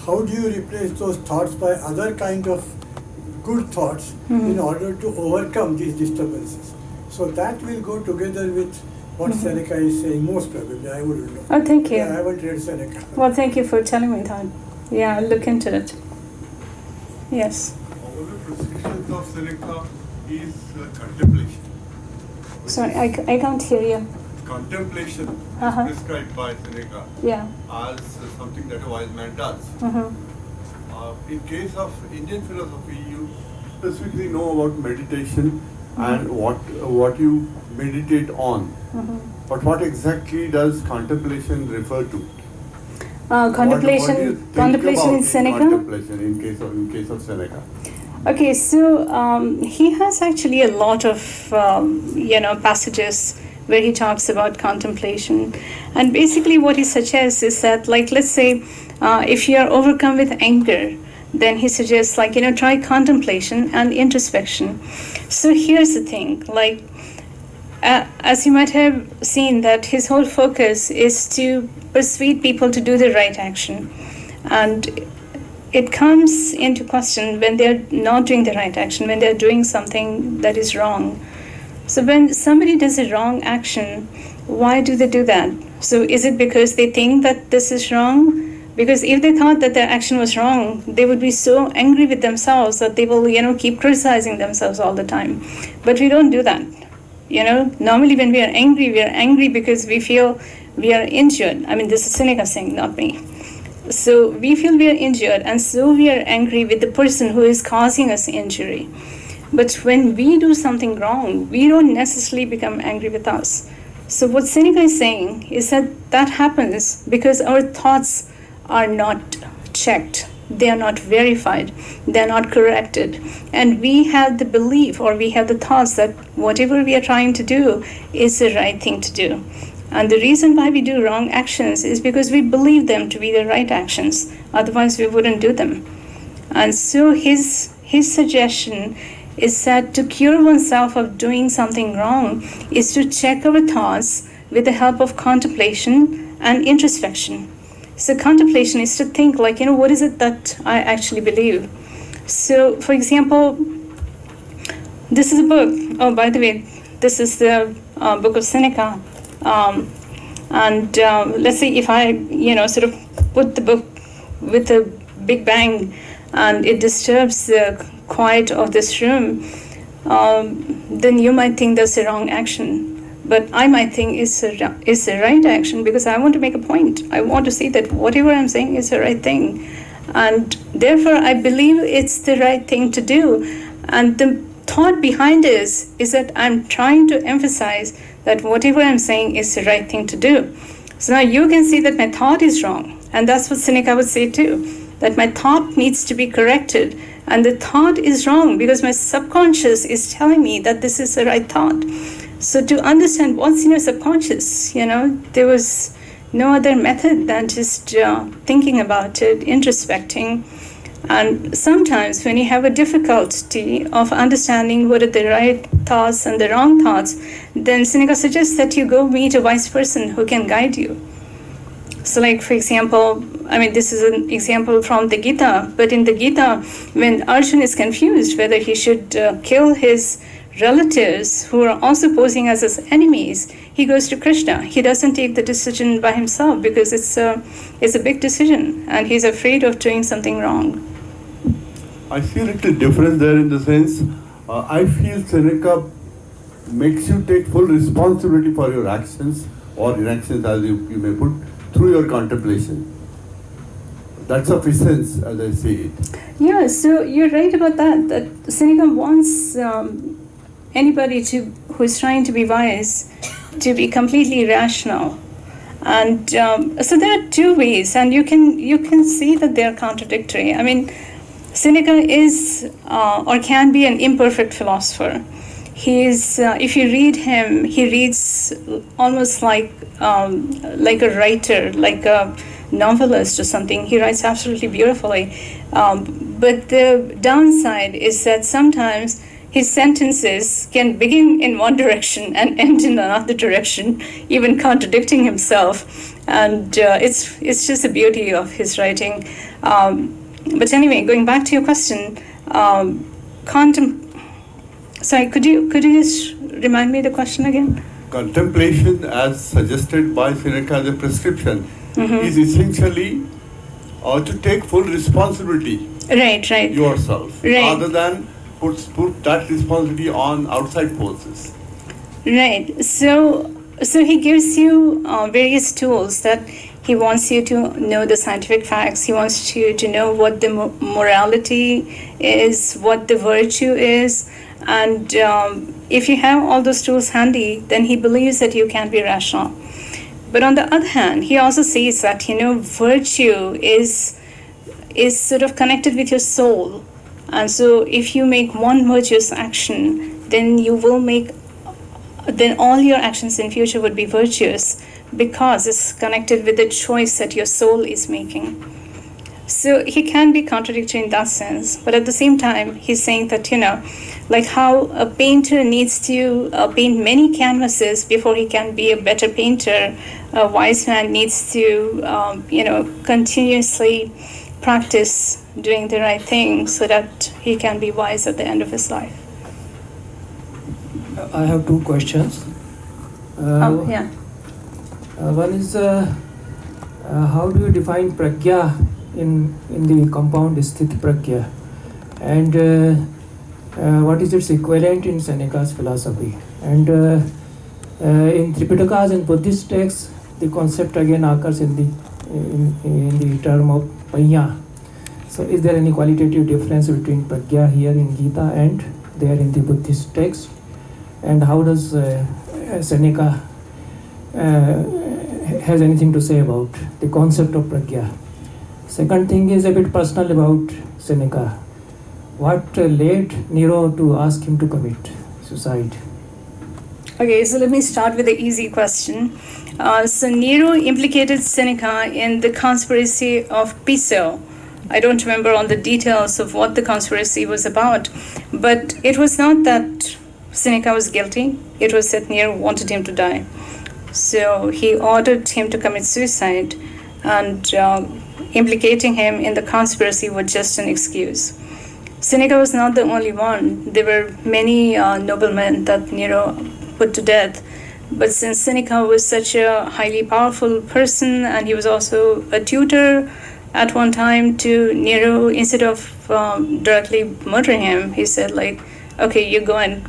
how do you replace those thoughts by other kind of good thoughts in order to overcome these disturbances. So that will go together with what Seneca is saying, most probably. I wouldn't know. Oh, thank you. Yeah, I haven't read Seneca. Well, thank you for telling me that. Yeah, I'll look into it. Yes. One of the prescriptions of Seneca is contemplation. Sorry, I can't hear you. Contemplation Uh-huh. is prescribed by Seneca Yeah. as something that a wise man does. In case of Indian philosophy, you specifically know about meditation and what you meditate on. But what exactly does contemplation refer to? Contemplation. What do you think Contemplation about in Seneca. Contemplation in case of Seneca. Okay, so he has actually a lot of passages where he talks about contemplation, and basically what he suggests is that, like, let's say if you are overcome with anger, then he suggests, try contemplation and introspection. So here's the thing, as you might have seen, that his whole focus is to persuade people to do the right action, and it comes into question when they're not doing the right action, when they're doing something that is wrong. So when somebody does a wrong action, why do they do that? So is it because they think that this is wrong? Because if they thought that their action was wrong, they would be so angry with themselves that they will, keep criticizing themselves all the time. But we don't do that. Normally when we are angry because we feel we are injured. I mean, this is Seneca saying, not me. So we feel we are injured, and so we are angry with the person who is causing us injury. But when we do something wrong, we don't necessarily become angry with us. So what Seneca is saying is that happens because our thoughts are not checked, they are not verified, they are not corrected. And we have the belief, or we have the thoughts that whatever we are trying to do is the right thing to do. And the reason why we do wrong actions is because we believe them to be the right actions. Otherwise, we wouldn't do them. And so his suggestion is that to cure oneself of doing something wrong is to check our thoughts with the help of contemplation and introspection. So contemplation is to think, what is it that I actually believe? So, for example, this is a book. Oh, by the way, this is the book of Seneca. Let's say if I, sort of put the book with a big bang and it disturbs the quiet of this room, then you might think that's a wrong action. But I might think it's a right action because I want to make a point. I want to say that whatever I'm saying is the right thing. And therefore, I believe it's the right thing to do. And the thought behind this is that I'm trying to emphasize that whatever I'm saying is the right thing to do. So now you can see that my thought is wrong. And that's what Seneca would say too, that my thought needs to be corrected. And the thought is wrong because my subconscious is telling me that this is the right thought. So to understand what's in your subconscious, there was no other method than just thinking about it, introspecting. And sometimes when you have a difficulty of understanding what are the right thoughts and the wrong thoughts, then Seneca suggests that you go meet a wise person who can guide you. So like, for example, this is an example from the Gita, but in the Gita, when Arjuna is confused whether he should kill his relatives who are also posing as his enemies, he goes to Krishna. He doesn't take the decision by himself because it's a big decision and he's afraid of doing something wrong. I see a little difference there in the sense, I feel Seneca makes you take full responsibility for your actions or inactions, as you may put, through your contemplation. That's of essence, as I see it. Yeah, so you're right about that Seneca wants anybody who's trying to be wise to be completely rational. And so there are two ways, and you can see that they're contradictory. Seneca is or can be an imperfect philosopher. He's if you read him, he reads almost like a writer, like a novelist or something. He writes absolutely beautifully. But the downside is that sometimes his sentences can begin in one direction and end in another direction, even contradicting himself. And it's just the beauty of his writing. But anyway, going back to your question, sorry, could you just remind me the question again? Contemplation, as suggested by Seneca as a prescription, is essentially to take full responsibility yourself, rather than put that responsibility on outside forces. Right. So he gives you various tools that he wants you to know the scientific facts. He wants you to know what the morality is, what the virtue is. And if you have all those tools handy, then he believes that you can be rational. But on the other hand, he also says that, virtue is sort of connected with your soul. And so if you make one virtuous action, then all your actions in future would be virtuous because it's connected with the choice that your soul is making. So he can be contradictory in that sense, but at the same time, he's saying that, like how a painter needs to paint many canvases before he can be a better painter, a wise man needs to, continuously practice doing the right thing so that he can be wise at the end of his life. I have two questions. One is, how do you define pragya in the compound Stitipradnya, and what is its equivalent in Seneca's philosophy? And in Tripitakas and Buddhist texts, the concept again occurs in the term of panya. So is there any qualitative difference between pragya here in Gita and there in the Buddhist text? And how does Seneca has anything to say about the concept of pragya? Second thing is a bit personal about Seneca. What led Nero to ask him to commit suicide? Okay, so let me start with the easy question. So Nero implicated Seneca in the conspiracy of Piso. I don't remember all the details of what the conspiracy was about, but it was not that Seneca was guilty. It was that Nero wanted him to die. So he ordered him to commit suicide, and implicating him in the conspiracy was just an excuse. Seneca was not the only one. There were many noblemen that Nero put to death. But since Seneca was such a highly powerful person, and he was also a tutor at one time to Nero, instead of directly murdering him, he said, okay, you go and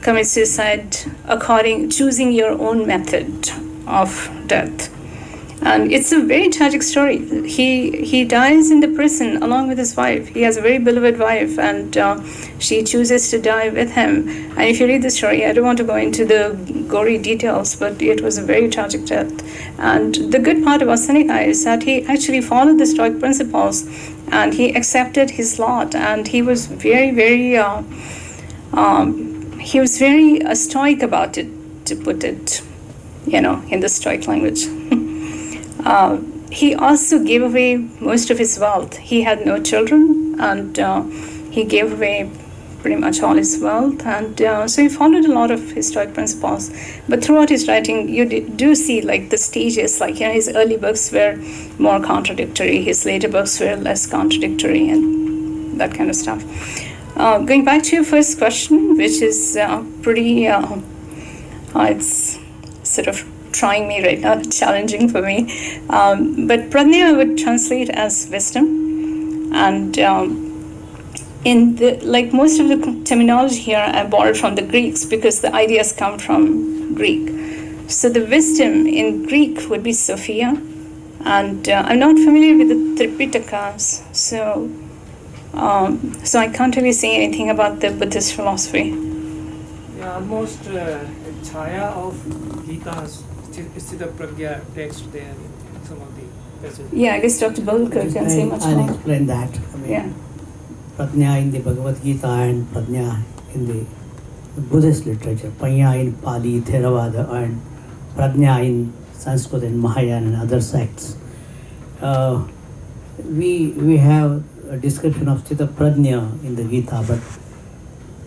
commit suicide choosing your own method of death. And it's a very tragic story. He dies in the prison along with his wife. He has a very beloved wife, and she chooses to die with him. And if you read the story, I don't want to go into the gory details, but it was a very tragic death. And the good part about Seneca is that he actually followed the Stoic principles, and he accepted his lot, and he was very stoic about it, to put it, in the Stoic language. He also gave away most of his wealth. He had no children, and he gave away pretty much all his wealth, and so he followed a lot of his Stoic principles. But throughout his writing, you do see like the stages, like his early books were more contradictory, his later books were less contradictory, and that kind of stuff. Going back to your first question, which is pretty, it's sort of trying me right now, challenging for me. But pradnya I would translate as wisdom, and in the most of the terminology here I borrowed from the Greeks because the ideas come from Greek. So the wisdom in Greek would be Sophia, and I'm not familiar with the Tripitakas, so I can't really say anything about the Buddhist philosophy. Yeah, almost chaya of Gita's Stitipradnya text there in some of the passages. Yeah, I guess Dr. Bulkar can say much I'll more. explain that. I mean, Yeah. Pradnya in the Bhagavad-Gita and Pradnya in the Buddhist literature, Panya in Pali, Theravada, and Pradnya in Sanskrit and Mahayana and other sects. We have a description of Stitipradnya in the Gita, but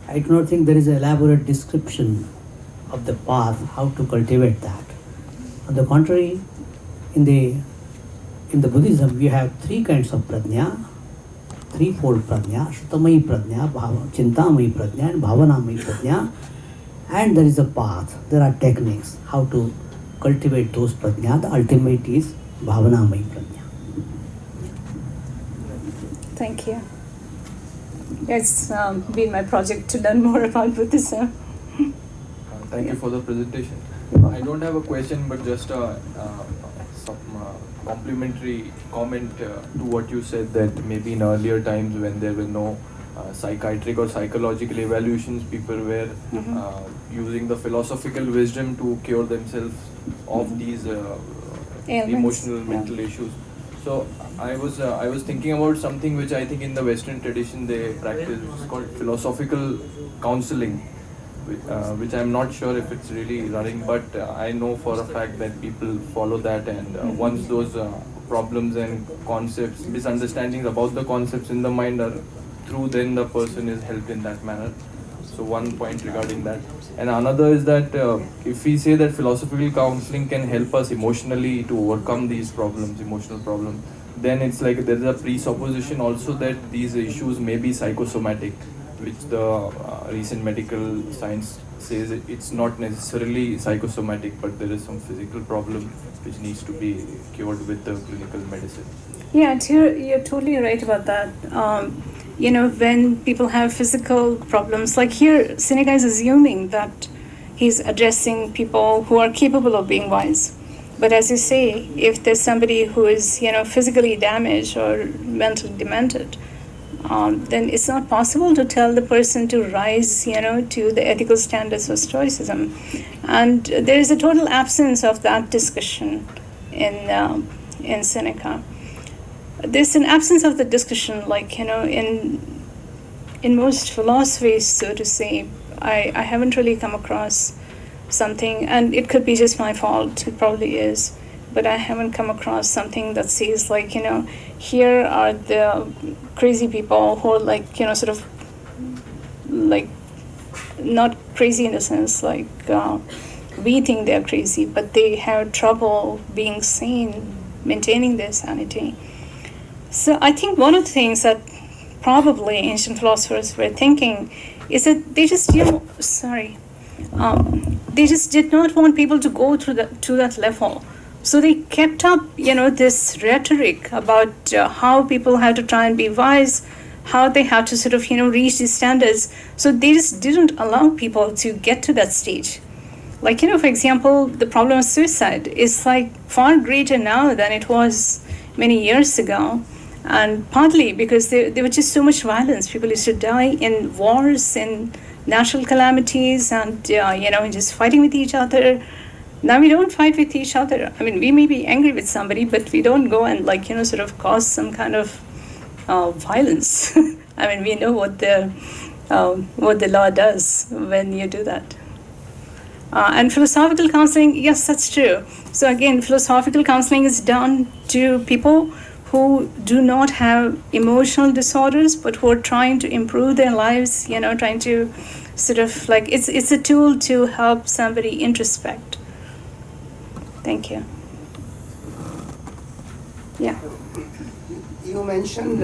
I do not think there is an elaborate description of the path, how to cultivate that. On the contrary, in the Buddhism, we have three kinds of pradnya, threefold pradnya: Shrutamayi pradnya, Chintamai pradnya, and Bhavanamayi pradnya. And there is a path, there are techniques how to cultivate those pradnya. The ultimate is Bhavanamayi pradnya. Thank you. It's been my project to learn more about Buddhism. Thank you for the presentation. I don't have a question, but just some complimentary comment to what you said, that maybe in earlier times when there were no psychiatric or psychological evaluations, people were using the philosophical wisdom to cure themselves of these emotional, mental issues. So I was thinking about something which I think in the Western tradition they practice, which is called philosophical counseling, which I'm not sure if it's really running, but I know for a fact that people follow that, and once those problems and concepts, misunderstandings about the concepts in the mind are through, then the person is helped in that manner. So one point regarding that. And another is that if we say that philosophical counseling can help us emotionally to overcome these problems, emotional problems, then it's like there is a presupposition also that these issues may be psychosomatic, which the recent medical science says it's not necessarily psychosomatic, but there is some physical problem which needs to be cured with the clinical medicine. Yeah, you're totally right about that. When people have physical problems, like here, Seneca is assuming that he's addressing people who are capable of being wise. But as you say, if there's somebody who is, physically damaged or mentally demented, then it's not possible to tell the person to rise, to the ethical standards of Stoicism. And there is a total absence of that discussion in Seneca. There's an absence of the discussion, like, in most philosophies, so to say. I haven't really come across something, and it could be just my fault, it probably is, but I haven't come across something that says, like, here are the crazy people who are, like, sort of, like, not crazy in the sense, like, we think they're crazy, but they have trouble being sane, maintaining their sanity. So I think one of the things that probably ancient philosophers were thinking is that they just, they just did not want people to go to that level. So they kept up, this rhetoric about how people have to try and be wise, how they have to sort of, reach these standards. So they just didn't allow people to get to that stage. Like, for example, the problem of suicide is like far greater now than it was many years ago. And partly because there was just so much violence. People used to die in wars, in natural calamities, and, just fighting with each other. Now we don't fight with each other. I mean, we may be angry with somebody, but we don't go and, sort of cause some kind of violence. I mean, we know what the law does when you do that. And philosophical counseling, yes, that's true. So again, philosophical counseling is done to people who do not have emotional disorders, but who are trying to improve their lives, trying to sort of it's a tool to help somebody introspect. Thank you. Yeah. You mentioned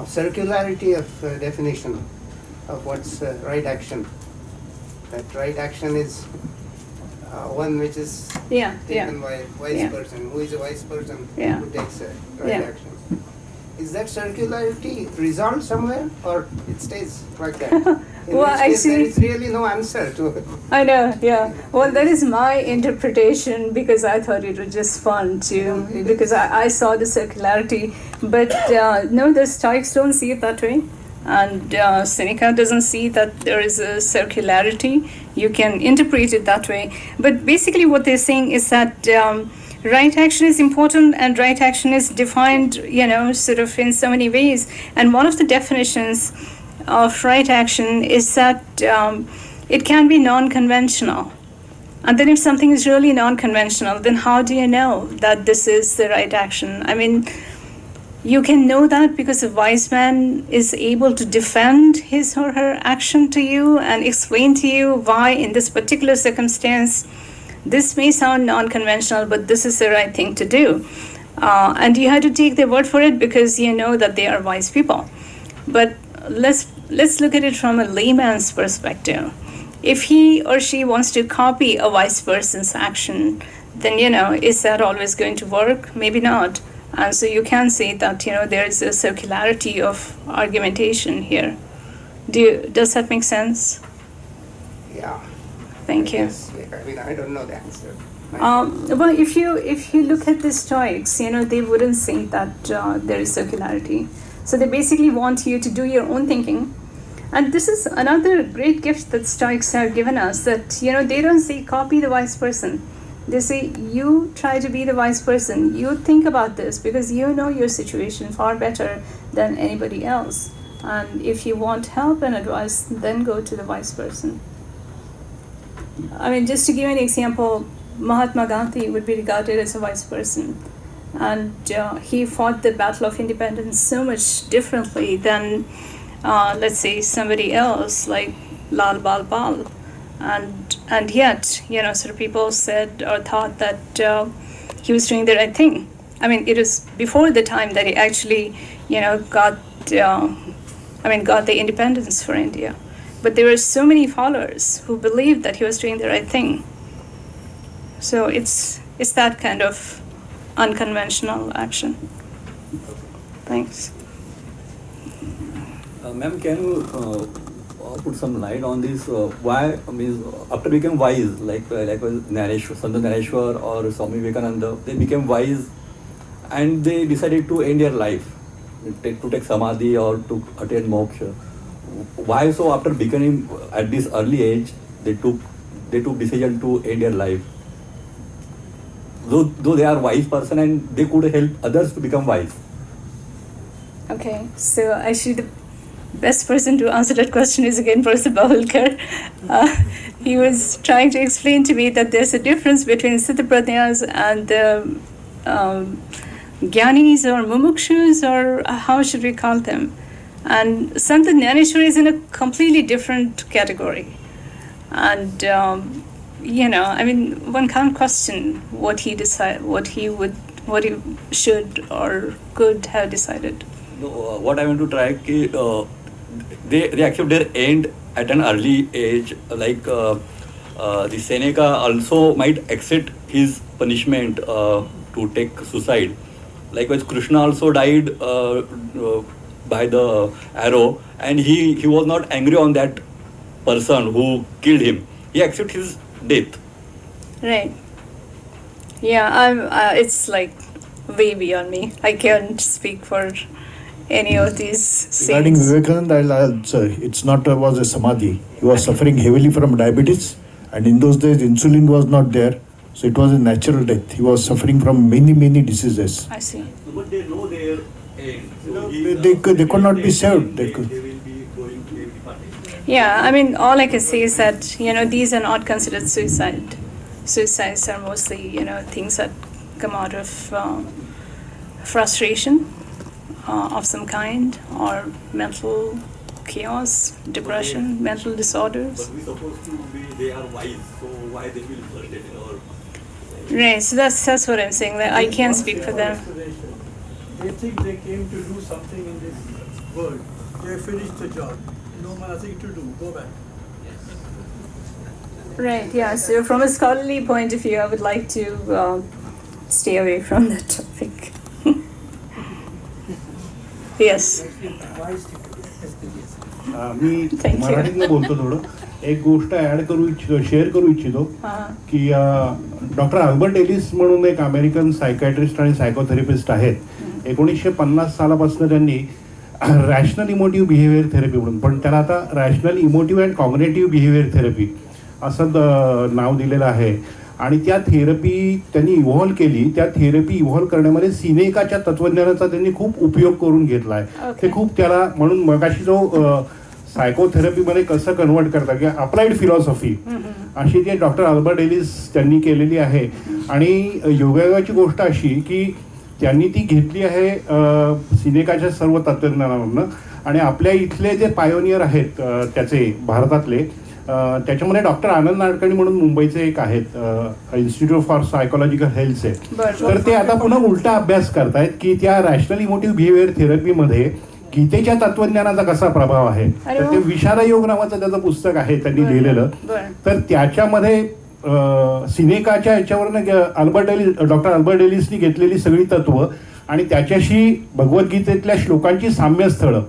circularity of definition of what's right action. That right action is one which is taken by a wise person. Who is a wise person who takes a right action? Is that circularity resolved somewhere, or it stays like that? In which case there is really no answer to it. I know, yeah. Well, that is my interpretation, because I thought it was just fun too, because I saw the circularity. But no, the Stoics don't see it that way. And Seneca doesn't see that there is a circularity. You can interpret it that way. But basically what they're saying is that right action is important, and right action is defined, sort of in so many ways. And one of the definitions of right action is that it can be non-conventional. And then if something is really non-conventional, then how do you know that this is the right action? I mean, you can know that because a wise man is able to defend his or her action to you and explain to you why in this particular circumstance this may sound non-conventional, but this is the right thing to do. And you have to take their word for it because you know that they are wise people. But let's look at it from a layman's perspective. If he or she wants to copy a wise person's action, then, is that always going to work? Maybe not. And so you can say that, there is a circularity of argumentation here. Does that make sense? Yeah. Thank you. Yes. I mean, I don't know the answer. Well, if you look at the Stoics, they wouldn't say that there is circularity. So they basically want you to do your own thinking. And this is another great gift that Stoics have given us, that, they don't say copy the wise person. They say, you try to be the wise person. You think about this because you know your situation far better than anybody else. And if you want help and advice, then go to the wise person. I mean, just to give an example, Mahatma Gandhi would be regarded as a wise person. And he fought the Battle of Independence so much differently than, let's say, somebody else like Lal Bal Pal. And yet, sort of people said or thought that he was doing the right thing. I mean, it was before the time that he actually, got the independence for India. But there were so many followers who believed that he was doing the right thing. So it's that kind of unconventional action. Thanks. Ma'am, can you put some light on this? Why, after becoming wise, like Nareshwar, Sant Nareshwar or Swami Vivekananda, they became wise and they decided to end their life, to take samadhi or to attain moksha. Why so after becoming at this early age, they took decision to end their life? Though they are wise person and they could help others to become wise. Okay, so actually the best person to answer that question is again Professor Bhavulkar. He was trying to explain to me that there's a difference between Stitipradnyas and the Gyanis or Mumukshus, or how should we call them? And Sant Jnaneshwar is in a completely different category. And, one can't question what he should or could have decided. No, what I want to try, they accept their end at an early age, like the Seneca also might accept his punishment to take suicide. Likewise, Krishna also died by the arrow, and he was not angry on that person who killed him. He accepted his death. Right. Yeah, it's like way beyond me. I can't speak for any of these Regarding saints. Vivekananda, I'll answer. It's not was a samadhi. He was suffering heavily from diabetes, and in those days insulin was not there, so it was a natural death. He was suffering from many diseases. I see. But they know their end. So They could not be saved. They will be going to be departed. Yeah, I mean, all I can say is that, these are not considered suicide. Suicides are mostly, things that come out of frustration of some kind, or mental chaos, depression, mental disorders. But we supposed to be, they are wise, so why they will frustrated or... Right, so that's what I'm saying, that I can't speak for them. They think they came to do something in this world. They finished the job. No nothing to do. Go back. Right, yeah, so from a scholarly point of view, I would like to stay away from that topic. Yes. Me Thank you. मराठीतनं बोलतो थोडं. एक गोष्ट add करू इच्छितो, share करू इच्छितो की doctor Albert Alice म्हणून एक अमेरिकन सायकॅट्रिस्ट आणि सायकोथेरपिस्ट आहेत. 1950 सालापासून त्यांनी रॅशनल इमोटिव्ह बिहेवियर थेरपी म्हणून, पण त्याला आता rational emotive and cognitive behaviour therapy असं नाव दिलेलं आहे. आणि त्या थेरपी त्यांनी इव्हॉल्व केली. त्या थेरपी इव्हॉल्व करण्यामध्ये सिनेकाच्या तत्वज्ञानाचा त्यांनी खूप उपयोग करून घेतला आहे. ते खूप त्याला म्हणून मगाशी जो सायकोथेरपीमध्ये कसं कन्वर्ट करतात की अप्लाइड फिलॉसॉफी अशी ती डॉक्टर अल्बर्ट एलिस त्यांनी केलेली आहे. आणि योगायोगाची गोष्ट अशी की त्यांनी ती घेतली आहे सिनेकाच्या सर्व तत्वज्ञानावरनं. आणि आपल्या इथले जे पायोनियर आहेत त्याचे भारतातले, त्याच्यामध्ये डॉक्टर आनंद नाडकर्णी म्हणून मुंबईचे एक आहेत, इन्स्टिट्यूट फॉर सायकोलॉजिकल हेल्थचे. तर ते आता पुन्हा उलटा अभ्यास करतायत की त्या रॅशनल इमोटिव्ह बिहेवियर थेरपीमध्ये गीतेच्या तत्वज्ञानाचा कसा प्रभाव आहे. तर ते विषाद योग नावाचं त्याचं पुस्तक आहे त्यांनी लिहिलेलं. तर त्याच्यामध्ये सिनेकाच्या याच्यावरनं डॉक्टर अल्बर्ट एलिसनी घेतलेली सगळी तत्व आणि त्याच्याशी भगवद्गीतेतल्या श्लोकांची साम्यस्थळं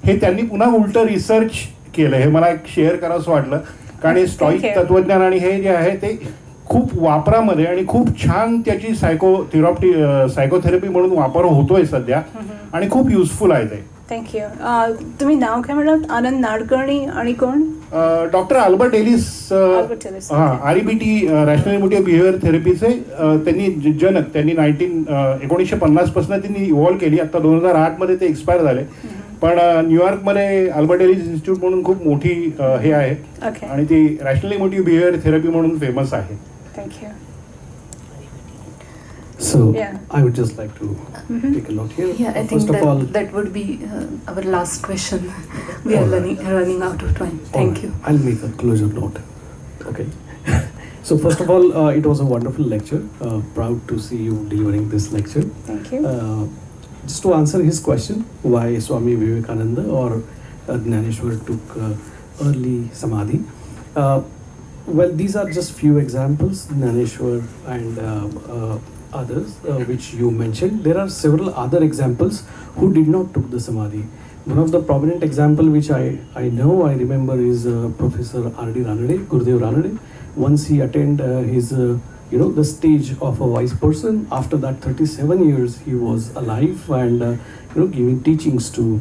हे त्यांनी पुन्हा उलट रिसर्च केलं. हे मला एक शेअर करावंसं वाटलं, कारण हे स्टॉइक तत्वज्ञान आणि हे जे आहे ते खूप वापरामध्ये आणि खूप छान त्याची सायकोथेरपी म्हणून वापर होतोय सध्या आणि खूप युजफुल आहे ते. थँक्यू. तुम्ही नाव काय म्हणालात? आनंद नाडकर्णी आणि कोण? Doctor Albert Ellis. REBT rational emotive behaviour थेरपीचे त्यांनी जनक. त्यांनी 1950 पासून त्यांनी इव्हॉल्व केली. आता 2008 मध्ये ते एक्सपायर झाले. पण न्यूयॉर्कमध्ये अल्बर्ट एलिस इन्स्टिट्यूट म्हणून खूप मोठी हे आहे आणि ती रॅशनल इमोटिव्ह बिहेवियर थेरपी म्हणून फेमस आहे. Thank you. So I would just like to take a note here. Yeah, I think that would be our last question. We are running out of time. Thank you. I'll make a closure note. Okay. So first of all, it was a wonderful lecture. Proud to see you delivering this lecture. Thank you. Just to answer his question, why Swami Vivekananda or Jnaneshwar took early samadhi. Well, these are just few examples, Jnaneshwar and others which you mentioned. There are several other examples who did not took the samadhi. One of the prominent example which I remember is Professor R.D. Ranade, Gurudev Ranade. Once he attained his the stage of a wise person. After that 37 years he was alive and giving teachings to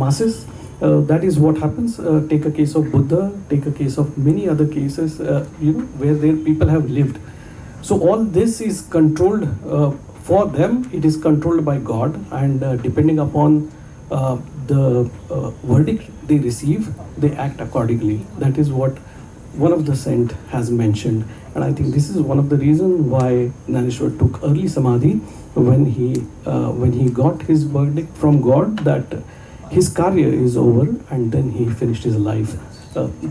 masses. That is what happens. Take a case of Buddha, take a case of many other cases where their people have lived. So all this is controlled for them. It is controlled by God, and depending upon the verdict they receive, they act accordingly. That is what one of the saint has mentioned, and I think this is one of the reasons why Jnaneshwar took early samadhi when he got his verdict from God that his karya is over, and then he finished his life.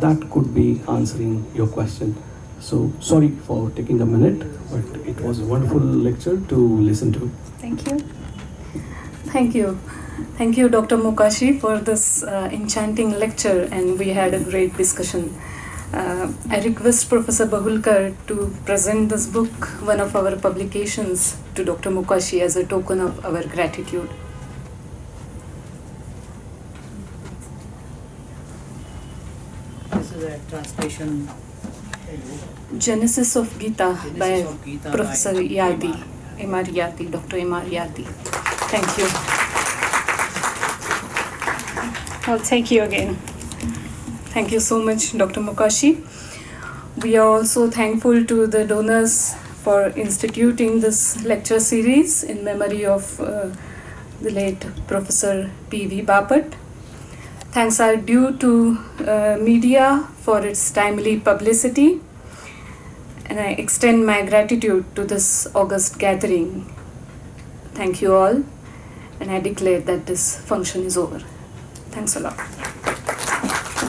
That could be answering your question. So sorry for taking a minute, but it was a wonderful lecture to listen to. Thank you. Thank you. Thank you, Dr. Mokashi, for this enchanting lecture, and we had a great discussion. I request Professor Bahulkar to present this book, one of our publications, to Dr. Mokashi as a token of our gratitude. This is a translation. Genesis of Gita Genesis by of Gita Professor by Yardi, Emar Yardi, Dr. Emar Yardi. Thank you. Well, thank you again. Thank you so much, Dr. Mukashi. We are also thankful to the donors for instituting this lecture series in memory of the late Professor P.V. Bapat. Thanks are due to media for its timely publicity, and I extend my gratitude to this august gathering. Thank you all, and I declare that this function is over. Thanks a lot.